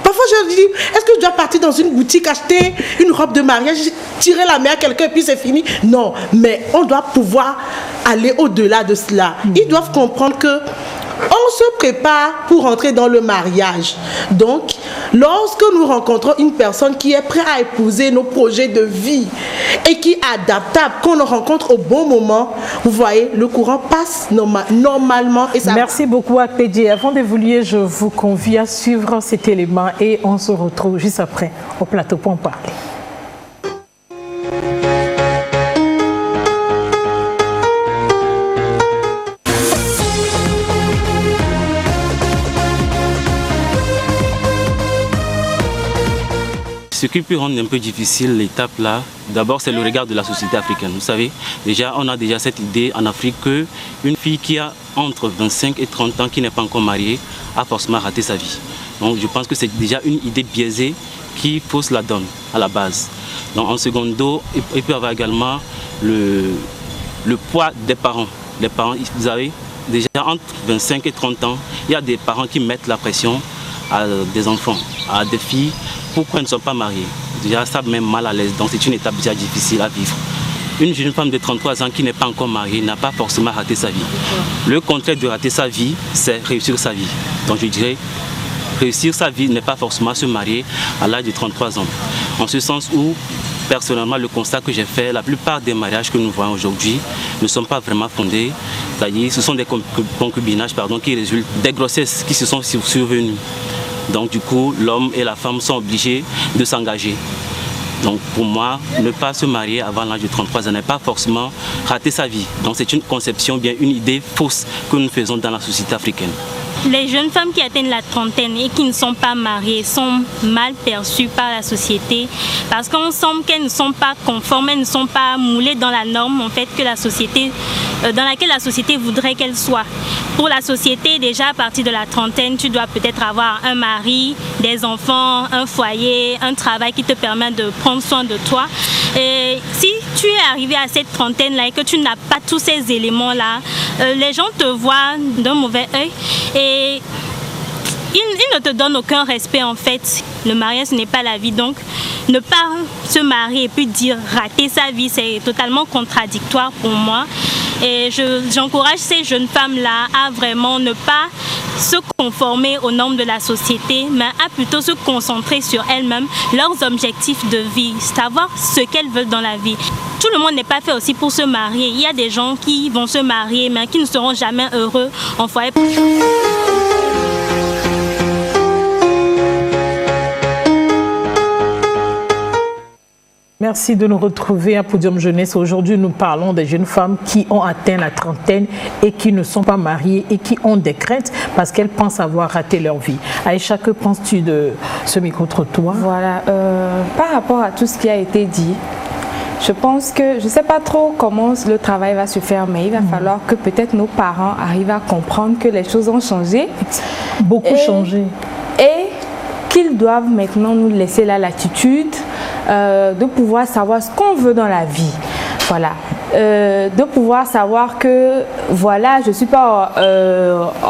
parfois je dis, est-ce que je dois partir dans une boutique acheter une robe de mariage, tirer la main à quelqu'un et puis c'est fini? Non, mais on doit pouvoir aller au-delà de cela. Ils doivent comprendre que on se prépare pour entrer dans le mariage. Donc, lorsque nous rencontrons une personne qui est prête à épouser nos projets de vie et qui est adaptable, qu'on le rencontre au bon moment, vous voyez, le courant passe normalement. Et ça Merci beaucoup, Akpedji. Avant de vous lier, je vous convie à suivre cet élément et on se retrouve juste après au plateau pour en parler. Ce qui peut rendre un peu difficile l'étape là, d'abord c'est le regard de la société africaine. Vous savez, on a déjà cette idée en Afrique qu'une fille qui a entre 25 et 30 ans, qui n'est pas encore mariée, a forcément raté sa vie. Donc je pense que c'est déjà une idée biaisée qui fausse la donne à la base. Donc en secondo, il peut y avoir également le poids des parents. Les parents, vous avez déjà entre 25 et 30 ans, il y a des parents qui mettent la pression à des enfants, à des filles, pourquoi elles ne sont pas mariées. Déjà ça met mal à l'aise, donc c'est une étape déjà difficile à vivre. Une jeune femme de 33 ans qui n'est pas encore mariée n'a pas forcément raté sa vie. Le contraire de rater sa vie, c'est réussir sa vie. Donc je dirais, réussir sa vie n'est pas forcément se marier à l'âge de 33 ans. En ce sens où, personnellement, le constat que j'ai fait, la plupart des mariages que nous voyons aujourd'hui ne sont pas vraiment fondés. C'est-à-dire, ce sont des concubinages qui résultent des grossesses qui se sont survenues. Donc du coup, l'homme et la femme sont obligés de s'engager. Donc pour moi, ne pas se marier avant l'âge de 33 ans n'est pas forcément rater sa vie. Donc c'est une conception, bien une idée fausse que nous faisons dans la société africaine. Les jeunes femmes qui atteignent la trentaine et qui ne sont pas mariées sont mal perçues par la société parce qu'on semble qu'elles ne sont pas conformes, elles ne sont pas moulées dans la norme en fait que la société, dans laquelle la société voudrait qu'elles soient. Pour la société, déjà à partir de la trentaine, tu dois peut-être avoir un mari, des enfants, un foyer, un travail qui te permet de prendre soin de toi. Et si tu es arrivé à cette trentaine-là et que tu n'as pas tous ces éléments-là, les gens te voient d'un mauvais œil et ils ne te donnent aucun respect en fait. Le mariage, ce n'est pas la vie, donc ne pas se marier et puis dire rater sa vie, c'est totalement contradictoire pour moi. Et j'encourage ces jeunes femmes-là à vraiment ne pas se conformer aux normes de la société, mais à plutôt se concentrer sur elles-mêmes, leurs objectifs de vie, savoir ce qu'elles veulent dans la vie. Tout le monde n'est pas fait aussi pour se marier. Il y a des gens qui vont se marier, mais qui ne seront jamais heureux en foyer. Merci de nous retrouver à Podium Jeunesse. Aujourd'hui, nous parlons des jeunes femmes qui ont atteint la trentaine et qui ne sont pas mariées et qui ont des craintes parce qu'elles pensent avoir raté leur vie. Aïcha, que penses-tu de ce micro-trottoir? Voilà, par rapport à tout ce qui a été dit, je pense que, je ne sais pas trop comment le travail va se faire, mais il va falloir que peut-être nos parents arrivent à comprendre que les choses ont changé. Beaucoup changé. Et qu'ils doivent maintenant nous laisser la latitude de pouvoir savoir ce qu'on veut dans la vie. Voilà. De pouvoir savoir que voilà, je ne suis pas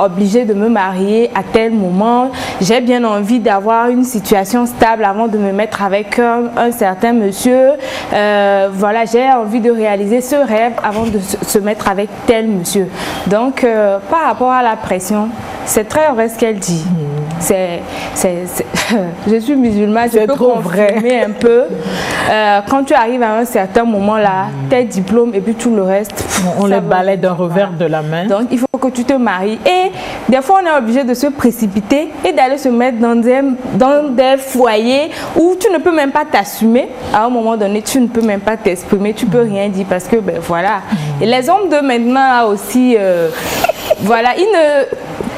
obligée de me marier à tel moment. J'ai bien envie d'avoir une situation stable avant de me mettre avec un certain monsieur. Voilà, j'ai envie de réaliser ce rêve avant de se mettre avec tel monsieur. Donc, par rapport à la pression, c'est très vrai ce qu'elle dit. Je suis musulmane, je peux confirmer un peu. Quand tu arrives à un certain moment là, tes diplômes et puis tout le reste, on les balaye d'un revers de la main. Donc il faut que tu te maries. Et des fois on est obligé de se précipiter et d'aller se mettre dans des foyers où tu ne peux même pas t'assumer. À un moment donné, tu ne peux même pas t'exprimer, tu peux rien dire parce que ben voilà. Et les hommes de maintenant là aussi, voilà,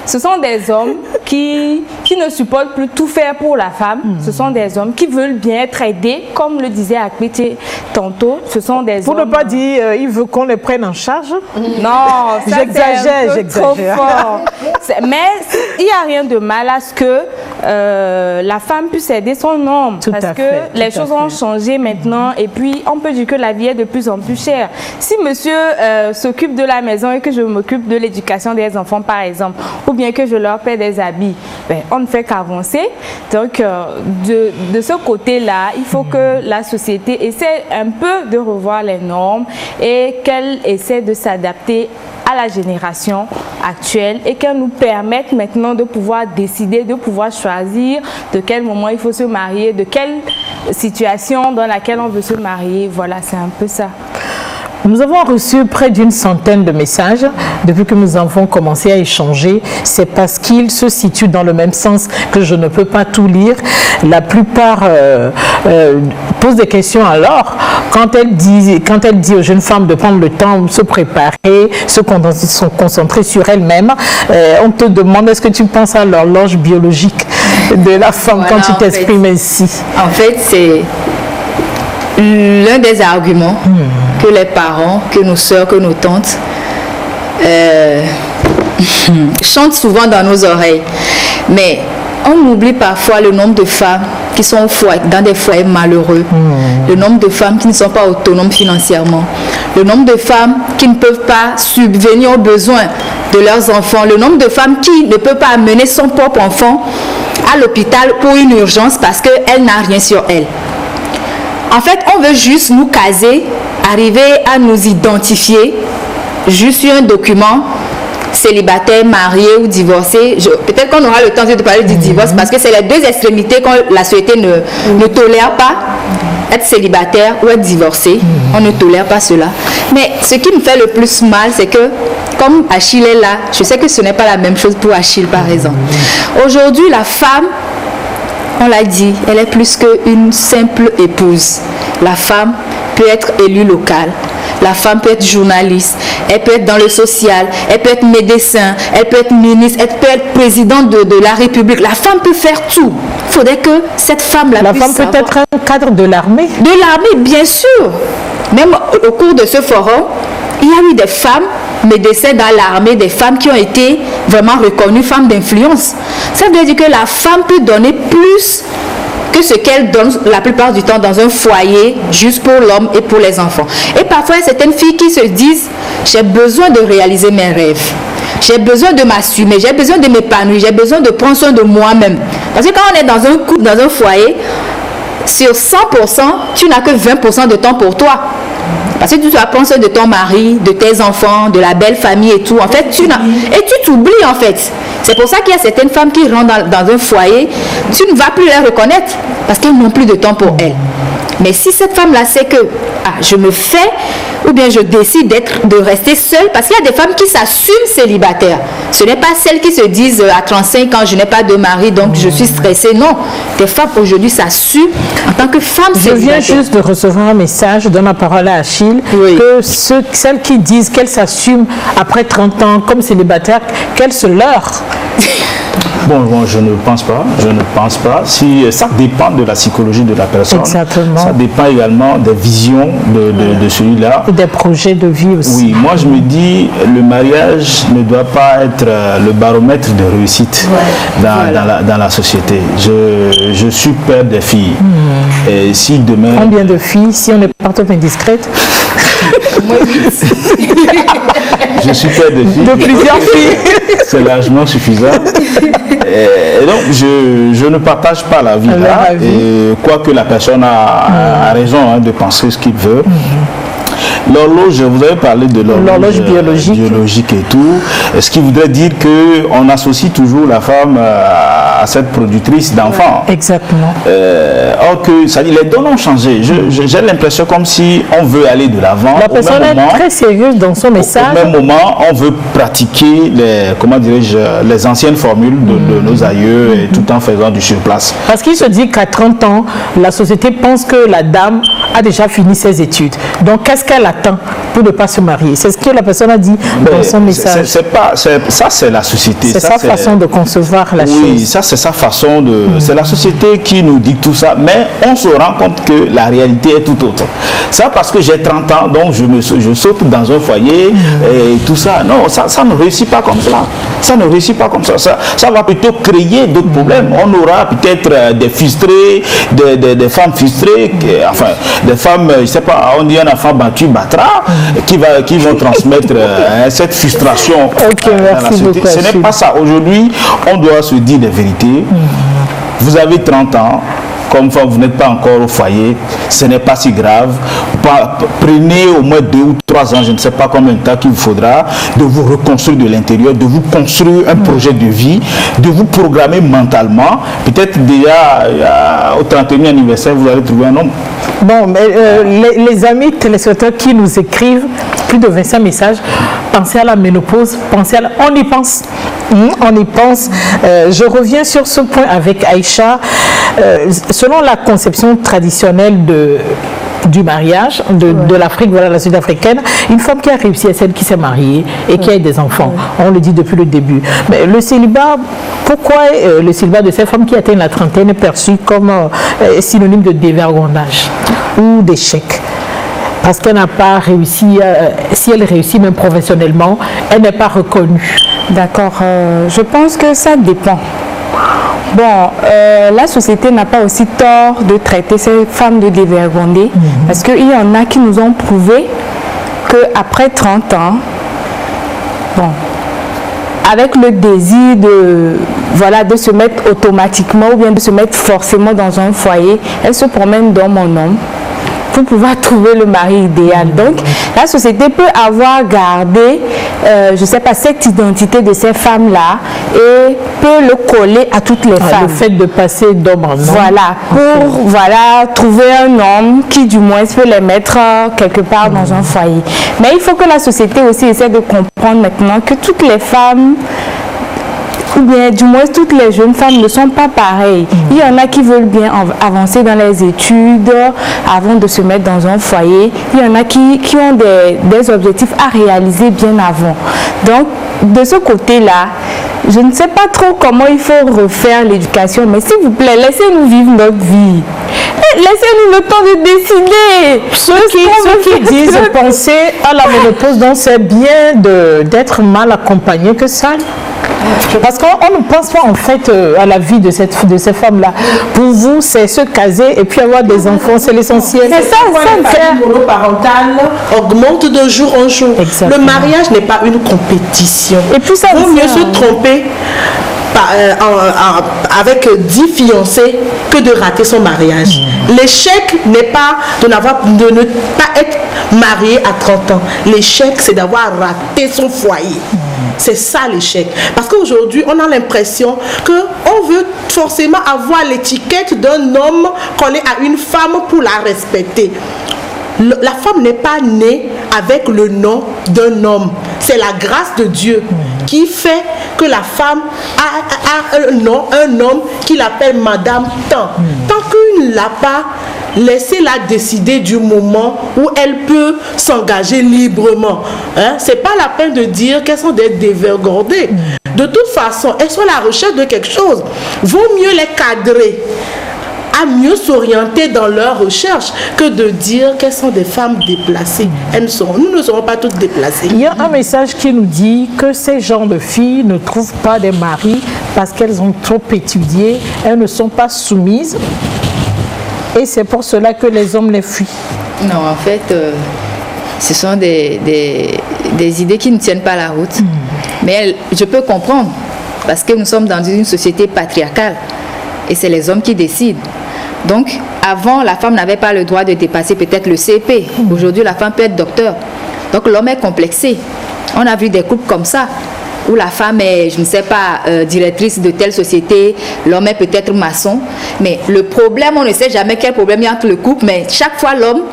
ce sont des hommes qui ne supportent plus tout faire pour la femme. Ce sont des hommes qui veulent bien être aidés, comme le disait Akpete tantôt. Ce sont des pour hommes... ne pas dire, il veut qu'on les prenne en charge. Non, j'exagère. Mais il n'y a rien de mal à ce que la femme puisse aider son homme. Parce que les choses ont changé maintenant. Et puis, on peut dire que la vie est de plus en plus chère. Si monsieur s'occupe de la maison et que je m'occupe de l'éducation des enfants, par exemple, ou bien que je leur paie des habits, ben, on ne fait qu'avancer. Donc, de ce côté-là, il faut que la société essaie un peu de revoir les normes et qu'elle essaie de s'adapter à la génération actuelle et qu'elle nous permette maintenant de pouvoir décider, de pouvoir choisir de quel moment il faut se marier, de quelle situation dans laquelle on veut se marier. Voilà, c'est un peu ça. Nous avons reçu près d'une centaine de messages depuis que nous avons commencé à échanger. C'est parce qu'ils se situent dans le même sens que je ne peux pas tout lire. La plupart posent des questions. Alors, quand elle dit aux jeunes femmes de prendre le temps de se préparer, se concentrer sur elles-mêmes, on te demande est-ce que tu penses à l'horloge biologique de la femme quand tu t'exprimes ainsi? En fait, c'est l'un des arguments que les parents, que nos sœurs, que nos tantes chantent souvent dans nos oreilles. Mais on oublie parfois le nombre de femmes qui sont dans des foyers malheureux, le nombre de femmes qui ne sont pas autonomes financièrement, le nombre de femmes qui ne peuvent pas subvenir aux besoins de leurs enfants, le nombre de femmes qui ne peuvent pas amener son propre enfant à l'hôpital pour une urgence parce qu'elle n'a rien sur elle. En fait, on veut juste nous caser, arriver à nous identifier juste sur un document, célibataire, marié ou divorcé. Peut-être qu'on aura le temps de parler du divorce parce que c'est les deux extrémités que la société ne tolère pas. Être célibataire ou être divorcé, on ne tolère pas cela. Mais ce qui me fait le plus mal, c'est que comme Achille est là, je sais que ce n'est pas la même chose pour Achille par exemple. Aujourd'hui, la femme, on l'a dit, elle est plus qu'une simple épouse. La femme peut être élue locale. La femme peut être journaliste, elle peut être dans le social, elle peut être médecin, elle peut être ministre, elle peut être présidente de la République. La femme peut faire tout. Il faudrait que cette femme-là puisse savoir. La femme peut être un cadre de l'armée. De l'armée, bien sûr. Même au cours de ce forum, il y a eu des femmes médecins dans l'armée, des femmes qui ont été vraiment reconnues femmes d'influence. Ça veut dire que la femme peut donner plus que ce qu'elle donne la plupart du temps dans un foyer, juste pour l'homme et pour les enfants. Et parfois, il y a certaines filles qui se disent « j'ai besoin de réaliser mes rêves, j'ai besoin de m'assumer, j'ai besoin de m'épanouir, j'ai besoin de prendre soin de moi-même ». Parce que quand on est dans un couple, dans un foyer, sur 100%, tu n'as que 20% de temps pour toi. Parce que tu dois prendre soin de ton mari, de tes enfants, de la belle famille et tout. En fait, tu t'oublies en fait. C'est pour ça qu'il y a certaines femmes qui rentrent dans un foyer, tu ne vas plus les reconnaître parce qu'elles n'ont plus de temps pour elles. Mais si cette femme-là sait que je me fais, ou bien je décide de rester seule, parce qu'il y a des femmes qui s'assument célibataires. Ce n'est pas celles qui se disent à 35 ans, je n'ai pas de mari, donc je suis stressée. Non, des femmes aujourd'hui s'assument en tant que femme célibataire. Je viens juste de recevoir un message, je donne la parole à Achille, que celles qui disent qu'elles s'assument après 30 ans comme célibataires, qu'elles se leurrent. Bon, je ne pense pas. Si, ça dépend de la psychologie de la personne. Exactement. Ça dépend également des visions de celui-là. Et des projets de vie aussi. Oui, moi je me dis, le mariage ne doit pas être le baromètre de réussite dans la société. Je suis père des filles. Et si demain... Combien de filles, si on n'est pas trop indiscrète? Moi, 8. Je suis père de filles. De plusieurs filles. C'est largement suffisant. Et donc, je ne partage pas la vie là. Et quoique la personne a raison de penser ce qu'il veut. L'horloge, vous avez parlé de l'horloge biologique et tout. Ce qui voudrait dire qu'on associe toujours la femme à cette productrice d'enfants. Exactement. Or que les données ont changé. J'ai l'impression comme si on veut aller de l'avant. La personne est très sérieuse dans son message. Au même moment, on veut pratiquer les anciennes formules de nos aïeux et tout en faisant du surplace. Parce qu'il se dit qu'à 30 ans, la société pense que la dame a déjà fini ses études. Donc, qu'est-ce qu'elle attend pour ne pas se marier? C'est ce que la personne a dit dans son message. Ça, c'est la société. C'est sa façon de concevoir la chose. Oui, ça, c'est sa façon de... C'est la société qui nous dit tout ça, mais on se rend compte que la réalité est tout autre. Ça, parce que j'ai 30 ans, donc je saute dans un foyer et tout ça. Non, ça ne réussit pas comme ça. Ça ne réussit pas comme ça. Ça va plutôt créer d'autres problèmes. On aura peut-être des frustrés, des femmes frustrées, des femmes, je ne sais pas, on dit un enfant battu battra, qui vont transmettre cette frustration dans la société. Ce n'est pas ça. Aujourd'hui, on doit se dire des vérités. Vous avez 30 ans, comme vous n'êtes pas encore au foyer, ce n'est pas si grave. Prenez au moins 2 ou 3 ans, je ne sais pas combien de temps qu'il vous faudra, de vous reconstruire de l'intérieur, de vous construire un projet de vie, de vous programmer mentalement. Peut-être déjà au 31e anniversaire, vous allez trouver un homme. Bon, mais les amis téléspectateurs qui nous écrivent plus de 25 messages, pensez à la ménopause, on y pense. On y pense. Je reviens sur ce point avec Aïcha. Selon la conception traditionnelle du mariage de l'Afrique, voilà, la sud-africaine, une femme qui a réussi est celle qui s'est mariée et qui a des enfants. On le dit depuis le début. Mais le célibat, pourquoi le célibat de cette femme qui atteint la trentaine est perçu comme synonyme de dévergondage ou d'échec? Parce qu'elle n'a pas réussi, si elle réussit même professionnellement, elle n'est pas reconnue. D'accord, je pense que ça dépend. Bon, la société n'a pas aussi tort de traiter ces femmes de dévergondées, parce qu'il y en a qui nous ont prouvé qu'après 30 ans, bon, avec le désir de se mettre automatiquement ou bien de se mettre forcément dans un foyer, elles se promènent d'homme en homme pour pouvoir trouver le mari idéal. Donc, la société peut avoir gardé, je ne sais pas, cette identité de ces femmes-là et peut le coller à toutes les femmes. Le fait de passer d'homme en homme. Voilà, pour trouver un homme qui, du moins, peut les mettre quelque part dans un foyer. Mais il faut que la société aussi essaie de comprendre maintenant que toutes les femmes, ou bien du moins toutes les jeunes femmes ne sont pas pareilles. Il y en a qui veulent bien avancer dans les études avant de se mettre dans un foyer. Il y en a qui ont des objectifs à réaliser bien avant. Donc, de ce côté-là, je ne sais pas trop comment il faut refaire l'éducation, mais s'il vous plaît, laissez-nous vivre notre vie. Laissez-nous le temps de décider. Ceux qui disent penser à la ménopause, donc c'est bien d'être mal accompagné que ça. Parce qu'on ne pense pas en fait à la vie de ces femmes-là. Pour vous, c'est se caser et puis avoir des enfants, c'est l'essentiel. C'est ça, le monoparental augmente de jour en jour. Exactement. Le mariage n'est pas une compétition. Et puis ça vaut mieux se tromper avec 10 fiancés que de rater son mariage. L'échec n'est pas de ne pas être marié à 30 ans. L'échec, c'est d'avoir raté son foyer. C'est ça l'échec. Parce qu'aujourd'hui, on a l'impression qu'on veut forcément avoir l'étiquette d'un homme collé à une femme pour la respecter. La femme n'est pas née avec le nom d'un homme. C'est la grâce de Dieu qui fait que la femme a un homme qui l'appelle Madame Tant. Tant qu'il ne l'a pas, laissez-la décider du moment où elle peut s'engager librement. C'est pas la peine de dire qu'elles sont des dévergondées. De toute façon, elles sont à la recherche de quelque chose. Vaut mieux les cadrer à mieux s'orienter dans leur recherche que de dire qu'elles sont des femmes déplacées. Nous ne serons pas toutes déplacées. Il y a un message qui nous dit que ces genres de filles ne trouvent pas des maris parce qu'elles ont trop étudié, elles ne sont pas soumises et c'est pour cela que les hommes les fuient. Non, en fait, ce sont des idées qui ne tiennent pas la route. Mais je peux comprendre parce que nous sommes dans une société patriarcale et c'est les hommes qui décident. Donc, avant, la femme n'avait pas le droit de dépasser peut-être le CP. Aujourd'hui, la femme peut être docteur. Donc, l'homme est complexé. On a vu des couples comme ça, où la femme est, je ne sais pas, directrice de telle société, l'homme est peut-être maçon. Mais le problème, on ne sait jamais quel problème il y a entre le couple, mais chaque fois, l'homme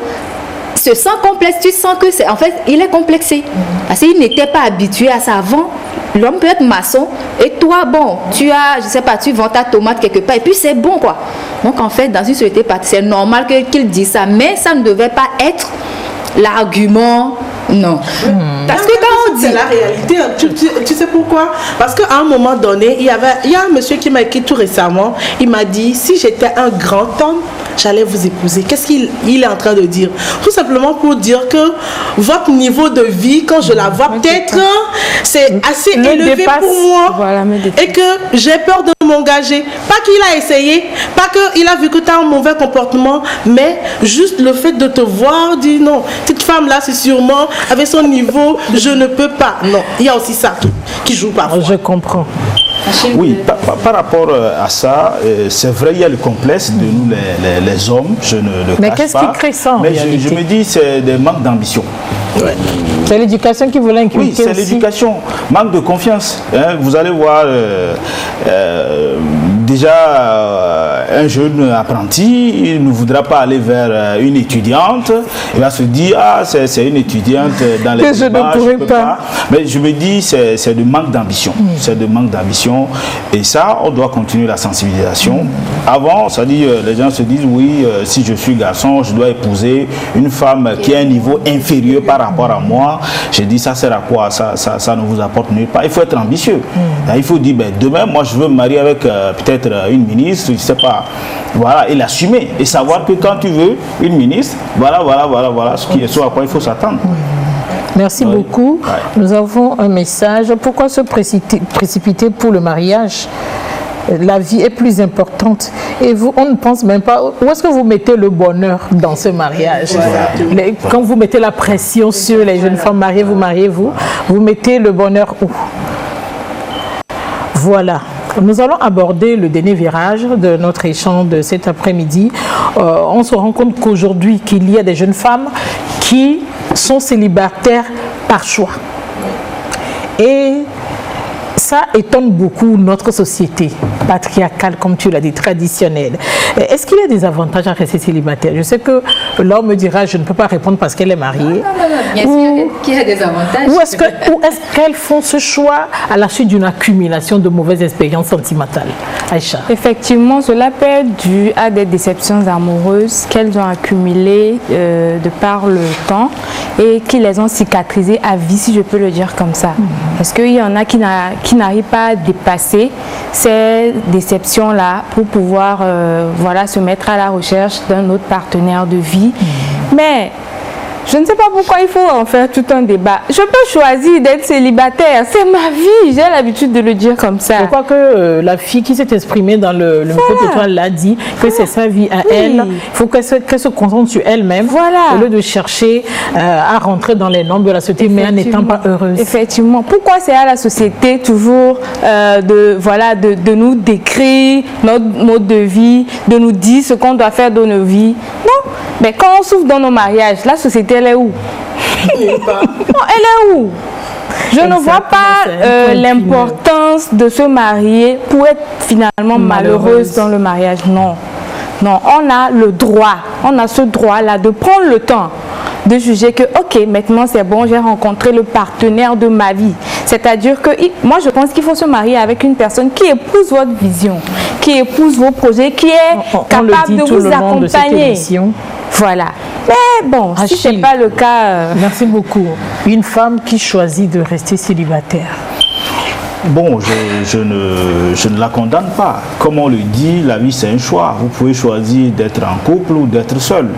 se sent complexe. Tu sens que c'est, en fait, il est complexé. Parce qu'il n'était pas habitué à ça avant. L'homme peut être maçon et toi, bon, tu as, je sais pas, tu vends ta tomate quelque part et puis c'est bon, quoi. Donc, en fait, dans une société, c'est normal qu'il dise ça, mais ça ne devait pas être l'argument. Non. Parce que quand on dit... C'est la réalité. Tu sais pourquoi? Parce qu'à un moment donné, il y a un monsieur qui m'a écrit tout récemment. Il m'a dit, si j'étais un grand homme, j'allais vous épouser. Qu'est-ce qu'il est en train de dire? Tout simplement pour dire que votre niveau de vie, quand je la vois, peut-être c'est assez élevé pour moi. Voilà, et que j'ai peur de m'engager. Pas qu'il a essayé, pas qu'il a vu que tu as un mauvais comportement, mais juste le fait de te voir, dire non, cette femme-là, c'est sûrement avec son niveau, je ne peux pas. Non, il y a aussi ça qui joue parfois. Je comprends. Oui, par rapport à ça, c'est vrai, il y a le complexe de nous les hommes, je ne le cache pas. Mais qu'est-ce qui crée ça en réalité? Mais je me dis, c'est des manques d'ambition. Ouais. C'est l'éducation qui vous l'a inculqué. Oui, c'est l'éducation, manque de confiance. Vous allez voir, déjà, un jeune apprenti, il ne voudra pas aller vers une étudiante. Il va se dire, ah, c'est une étudiante dans les je ne pourrais pas. Mais je me dis, c'est de manque d'ambition. C'est de manque d'ambition. Et ça, on doit continuer la sensibilisation. Avant, ça dit, les gens se disent, oui, si je suis garçon, je dois épouser une femme qui a un niveau inférieur par rapport à moi. J'ai dit, ça sert à quoi? Ça ne vous apporte nulle part. Il faut être ambitieux. Il faut dire, ben, demain, moi, je veux me marier avec peut-être une ministre, je ne sais pas. Voilà, et l'assumer. Et savoir que quand tu veux une ministre, voilà ce à quoi il faut s'attendre. Merci beaucoup. Ouais. Nous avons un message. Pourquoi se précipiter pour le mariage? la vie est plus importante. Et vous, on ne pense même pas, où est-ce que vous mettez le bonheur dans ce mariage? Quand vous mettez la pression sur les jeunes femmes mariées, vous mettez le bonheur où? Voilà. Nous allons aborder le dernier virage de notre échange de cet après-midi. On se rend compte qu'aujourd'hui, qu'il y a des jeunes femmes qui sont célibataires par choix. Et ça étonne beaucoup notre société patriarcale, comme tu l'as dit, traditionnelle. Est-ce qu'il y a des avantages à rester célibataire? Je sais que l'homme me dira, je ne peux pas répondre parce qu'elle est mariée. Non, bien sûr qu'il y a des avantages. Ou est-ce qu'elles font ce choix à la suite d'une accumulation de mauvaises expériences sentimentales? Aïcha. Effectivement, cela peut être dû à des déceptions amoureuses qu'elles ont accumulées de par le temps et qui les ont cicatrisées à vie, si je peux le dire comme ça. Parce qu'il y en a qui n'arrivent pas à dépasser ces déceptions-là pour pouvoir se mettre à la recherche d'un autre partenaire de vie. Mais je ne sais pas pourquoi il faut en faire tout un débat. Je peux choisir d'être célibataire, c'est ma vie, j'ai l'habitude de le dire comme ça. Je crois que la fille qui s'est exprimée dans le micro de toi l'a dit, que c'est sa vie à elle. Il faut qu'elle se concentre sur elle-même, au lieu de chercher à rentrer dans les normes de la société, mais en n'étant pas heureuse. Effectivement. Pourquoi c'est à la société toujours de nous décrire notre mode de vie, de nous dire ce qu'on doit faire dans nos vies? Non. Mais quand on souffre dans nos mariages, la société, elle est où? Elle est où? Je ne vois pas l'importance de se marier pour être finalement malheureuse dans le mariage. Non. Non, on a le droit, on a ce droit-là de prendre le temps de juger que, ok, maintenant c'est bon, j'ai rencontré le partenaire de ma vie. C'est-à-dire que moi, je pense qu'il faut se marier avec une personne qui épouse votre vision, qui épouse vos projets, qui est capable de vous accompagner. Voilà. Mais bon, si ce n'est pas le cas... Merci beaucoup. Une femme qui choisit de rester célibataire. Bon, je ne la condamne pas. Comme on le dit, la vie c'est un choix. Vous pouvez choisir d'être en couple ou d'être seul.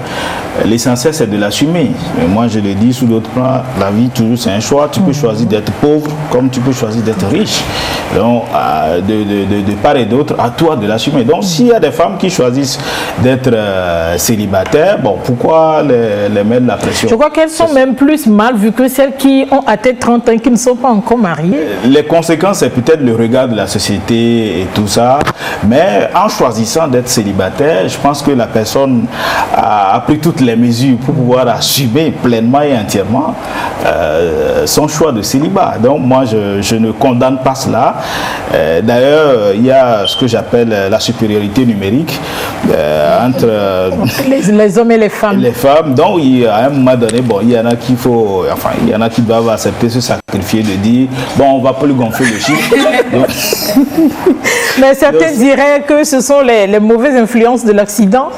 L'essentiel c'est de l'assumer. Moi je le dis sous d'autres plans, la vie toujours c'est un choix. Tu peux choisir d'être pauvre comme tu peux choisir d'être riche. Donc de part et d'autre, à toi de l'assumer. Donc s'il y a des femmes qui choisissent d'être célibataires, bon, pourquoi les mettre la pression? Je crois qu'elles sont même plus mal vues que celles qui ont atteint 30 ans, qui ne sont pas encore mariées. Les conséquences, c'est peut-être le regard de la société et tout ça, mais en choisissant d'être célibataire, je pense que la personne a pris toutes les mesures pour pouvoir assumer pleinement et entièrement son choix de célibat. Donc moi, je ne condamne pas cela. D'ailleurs, il y a ce que j'appelle la supériorité numérique entre les hommes et les femmes. Les femmes. Donc, à un moment donné, bon, il y en a il y en a qui doivent accepter, se sacrifier, de dire, bon, on va pas lui gonfler le chiffre. Mais certains diraient que ce sont les mauvaises influences de l'Occident,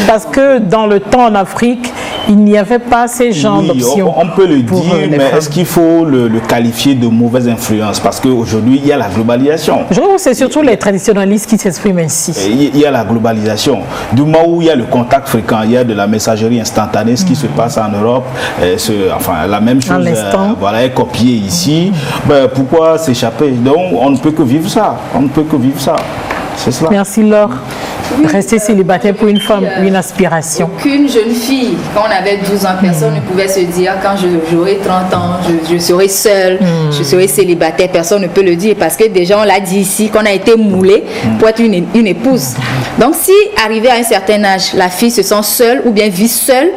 parce que dans le temps en Afrique, il n'y avait pas ces genres d'options. On peut le dire, mais est-ce qu'il faut le qualifier de mauvaise influence? Parce qu'aujourd'hui, il y a la globalisation. Je trouve que c'est surtout les traditionnalistes qui s'expriment ainsi. Il y a la globalisation. Du moment où il y a le contact fréquent, il y a de la messagerie instantanée, ce qui se passe en Europe, la même chose est copiée ici. Pourquoi s'échapper? Donc, on ne peut que vivre ça. On ne peut que vivre ça. C'est cela. Merci Laure. Rester célibataire pour une femme, une aspiration. Aucune jeune fille, quand on avait 12 ans, personne ne pouvait se dire quand j'aurai 30 ans, je serai seule, je serai célibataire. Personne ne peut le dire parce que déjà on l'a dit ici, qu'on a été moulé pour être une épouse. Donc si arrivé à un certain âge, la fille se sent seule ou bien vit seule,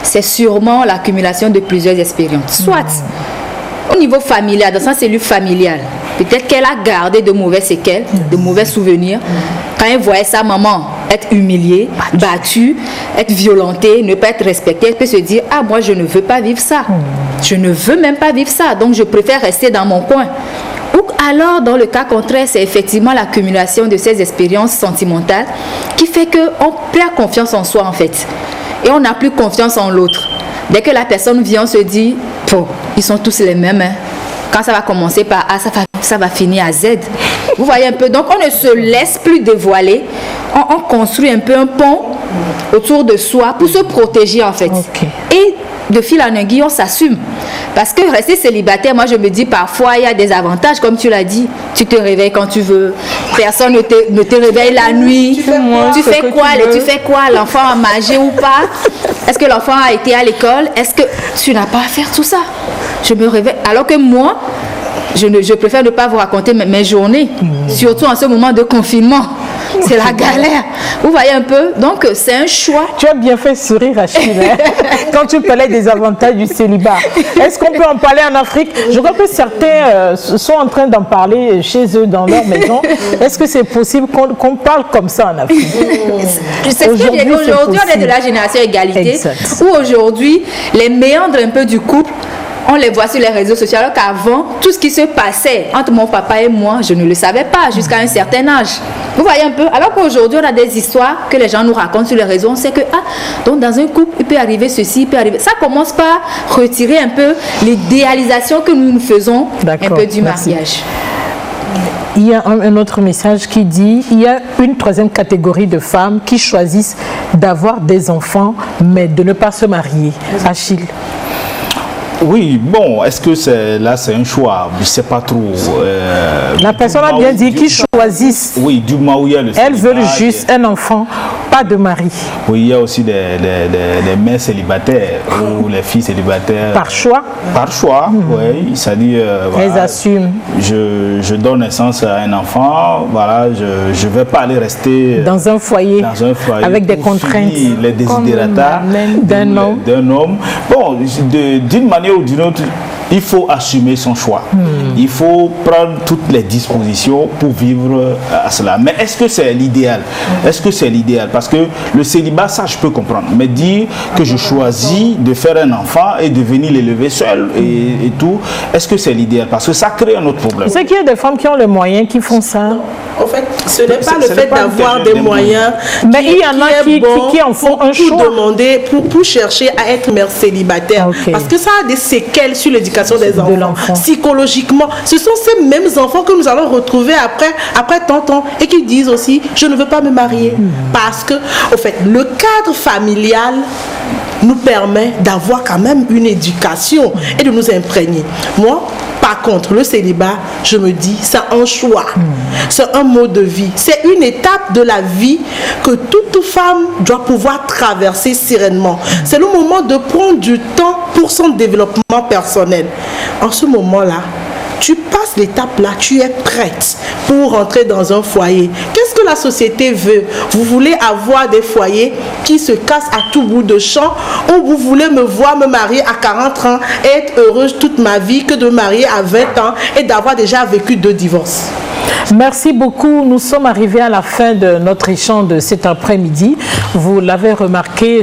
c'est sûrement l'accumulation de plusieurs expériences. Soit au niveau familial, dans sa cellule familiale, peut-être qu'elle a gardé de mauvais séquelles, de mauvais souvenirs. Quand elle voyait sa maman être humiliée, battue, être violentée, ne pas être respectée, elle peut se dire, ah, moi je ne veux pas vivre ça. Je ne veux même pas vivre ça, donc je préfère rester dans mon coin. Ou alors, dans le cas contraire, c'est effectivement l'accumulation de ces expériences sentimentales qui fait qu'on perd confiance en soi en fait. Et on n'a plus confiance en l'autre. Dès que la personne vient, on se dit, ils sont tous les mêmes. Hein. Quand ça va commencer par A, ça va finir à Z. Vous voyez un peu. Donc, on ne se laisse plus dévoiler. On construit un peu un pont autour de soi pour se protéger, en fait. Okay. Et de fil en aiguille, on s'assume. Parce que rester célibataire, moi, je me dis, parfois, il y a des avantages, comme tu l'as dit. Tu te réveilles quand tu veux. personne ne te réveille la nuit. Tu fais quoi? L'enfant a mangé ou pas? Est-ce que l'enfant a été à l'école? Est-ce que tu n'as pas à faire tout ça? Je me réveille. Alors que moi, je préfère ne pas vous raconter mes journées, surtout en ce moment de confinement. C'est la galère. Vous voyez un peu? Donc, c'est un choix. Tu as bien fait sourire, Achille, quand tu parlais des avantages du célibat. Est-ce qu'on peut en parler en Afrique? Je crois que certains sont en train d'en parler chez eux, dans leur maison. Est-ce que c'est possible qu'on parle comme ça en Afrique? Aujourd'hui, on est de la génération égalité, exact. Où aujourd'hui, les méandres un peu du couple, on les voit sur les réseaux sociaux, alors qu'avant, tout ce qui se passait entre mon papa et moi, je ne le savais pas jusqu'à un certain âge. Vous voyez un peu? Alors qu'aujourd'hui, on a des histoires que les gens nous racontent sur les réseaux. On sait que, donc dans un couple, il peut arriver ceci, il peut arriver... Ça commence par retirer un peu l'idéalisation que nous faisons un peu du mariage. Il y a un autre message qui dit, il y a une troisième catégorie de femmes qui choisissent d'avoir des enfants, mais de ne pas se marier. Achille. Oui, bon, est-ce que c'est un choix? Je ne sais pas trop. La personne a bien dit qu'ils choisissent. Oui, du moment où il y a le célibat. Elles veulent juste un enfant, pas de mari. Oui, il y a aussi des mères célibataires ou les filles célibataires. Par choix? Par choix, oui. C'est-à-dire, elles assument. Je donne naissance à un enfant, voilà, je ne vais pas aller rester dans un foyer avec des contraintes. Les désidérata d'un homme. Bon, d'une manière ou d'une autre, il faut assumer son choix. Il faut prendre toutes les dispositions pour vivre à cela. Mais est-ce que c'est l'idéal? Est-ce que c'est l'idéal? Parce que le célibat, ça je peux comprendre. Mais dire que je choisis de faire un enfant et de venir l'élever seul et tout, est-ce que c'est l'idéal? Parce que ça crée un autre problème. C'est qu'il y a des femmes qui ont les moyens qui font ça. En fait, ce n'est pas le fait d'avoir des moyens. Mais il y en a qui en font un choix. Pour chercher à être mère célibataire. Parce que ça a des séquelles sur l'éducation des enfants. Psychologiquement, ce sont ces mêmes enfants que nous allons retrouver après tant de temps et qui disent aussi, je ne veux pas me marier. Parce que, en fait, le cadre familial nous permet d'avoir quand même une éducation et de nous imprégner. Moi, par contre, le célibat, je me dis, c'est un choix, c'est un mode de vie, c'est une étape de la vie que toute femme doit pouvoir traverser sereinement. C'est le moment de prendre du temps pour son développement personnel. En ce moment-là, tu passes l'étape là, tu es prête pour rentrer dans un foyer. Qu'est-ce que la société veut? Vous voulez avoir des foyers qui se cassent à tout bout de champ, ou vous voulez me voir me marier à 40 ans et être heureuse toute ma vie que de me marier à 20 ans et d'avoir déjà vécu 2 divorces? Merci beaucoup. Nous sommes arrivés à la fin de notre échange de cet après-midi. Vous l'avez remarqué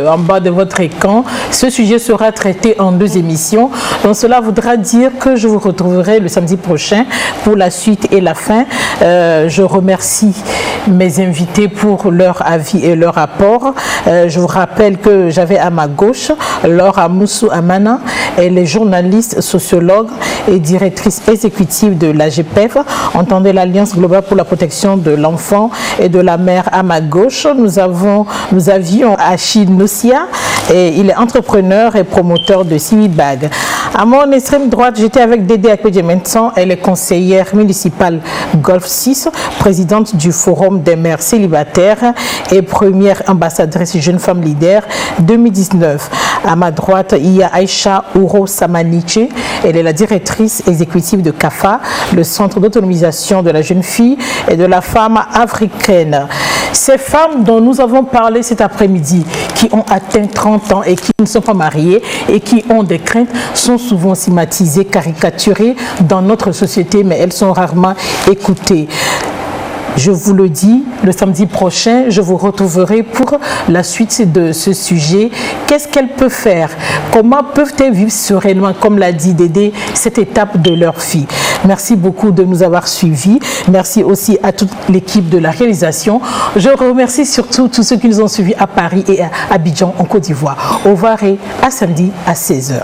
en bas de votre écran. Ce sujet sera traité en 2 émissions. Donc cela voudra dire que je vous retrouverai le samedi prochain pour la suite et la fin. Je remercie mes invités pour leur avis et leur apport. Je vous rappelle que j'avais à ma gauche Laura Moussou Amana. Elle est journaliste, sociologue et directrice exécutive de l'AGPEF. Entendez l'Alliance globale pour la protection de l'enfant et de la mère. À ma gauche, nous avions Achille Noussia, et il est entrepreneur et promoteur de Ciwibag. À mon extrême droite, j'étais avec Dédé Akpedjemensan. Elle est conseillère municipale Golfe 6, présidente du Forum des mères célibataires et première ambassadrice Jeune Femme Leader 2019. À ma droite, il y a Aïcha Ouro Samaniche. Elle est la directrice exécutive de CAFA, le Centre d'autonomisation de la jeune fille et de la femme africaine. Ces femmes dont nous avons parlé cet après-midi, qui ont atteint 30 ans et qui ne sont pas mariées et qui ont des craintes, sont souvent stigmatisées, caricaturées dans notre société, mais elles sont rarement écoutées. Je vous le dis, le samedi prochain, je vous retrouverai pour la suite de ce sujet. Qu'est-ce qu'elles peuvent faire? Comment peuvent-elles vivre sereinement, comme l'a dit Dédé, cette étape de leur vie? Merci beaucoup de nous avoir suivis. Merci aussi à toute l'équipe de la réalisation. Je remercie surtout tous ceux qui nous ont suivis à Paris et à Abidjan, en Côte d'Ivoire. Au revoir et à samedi à 16h.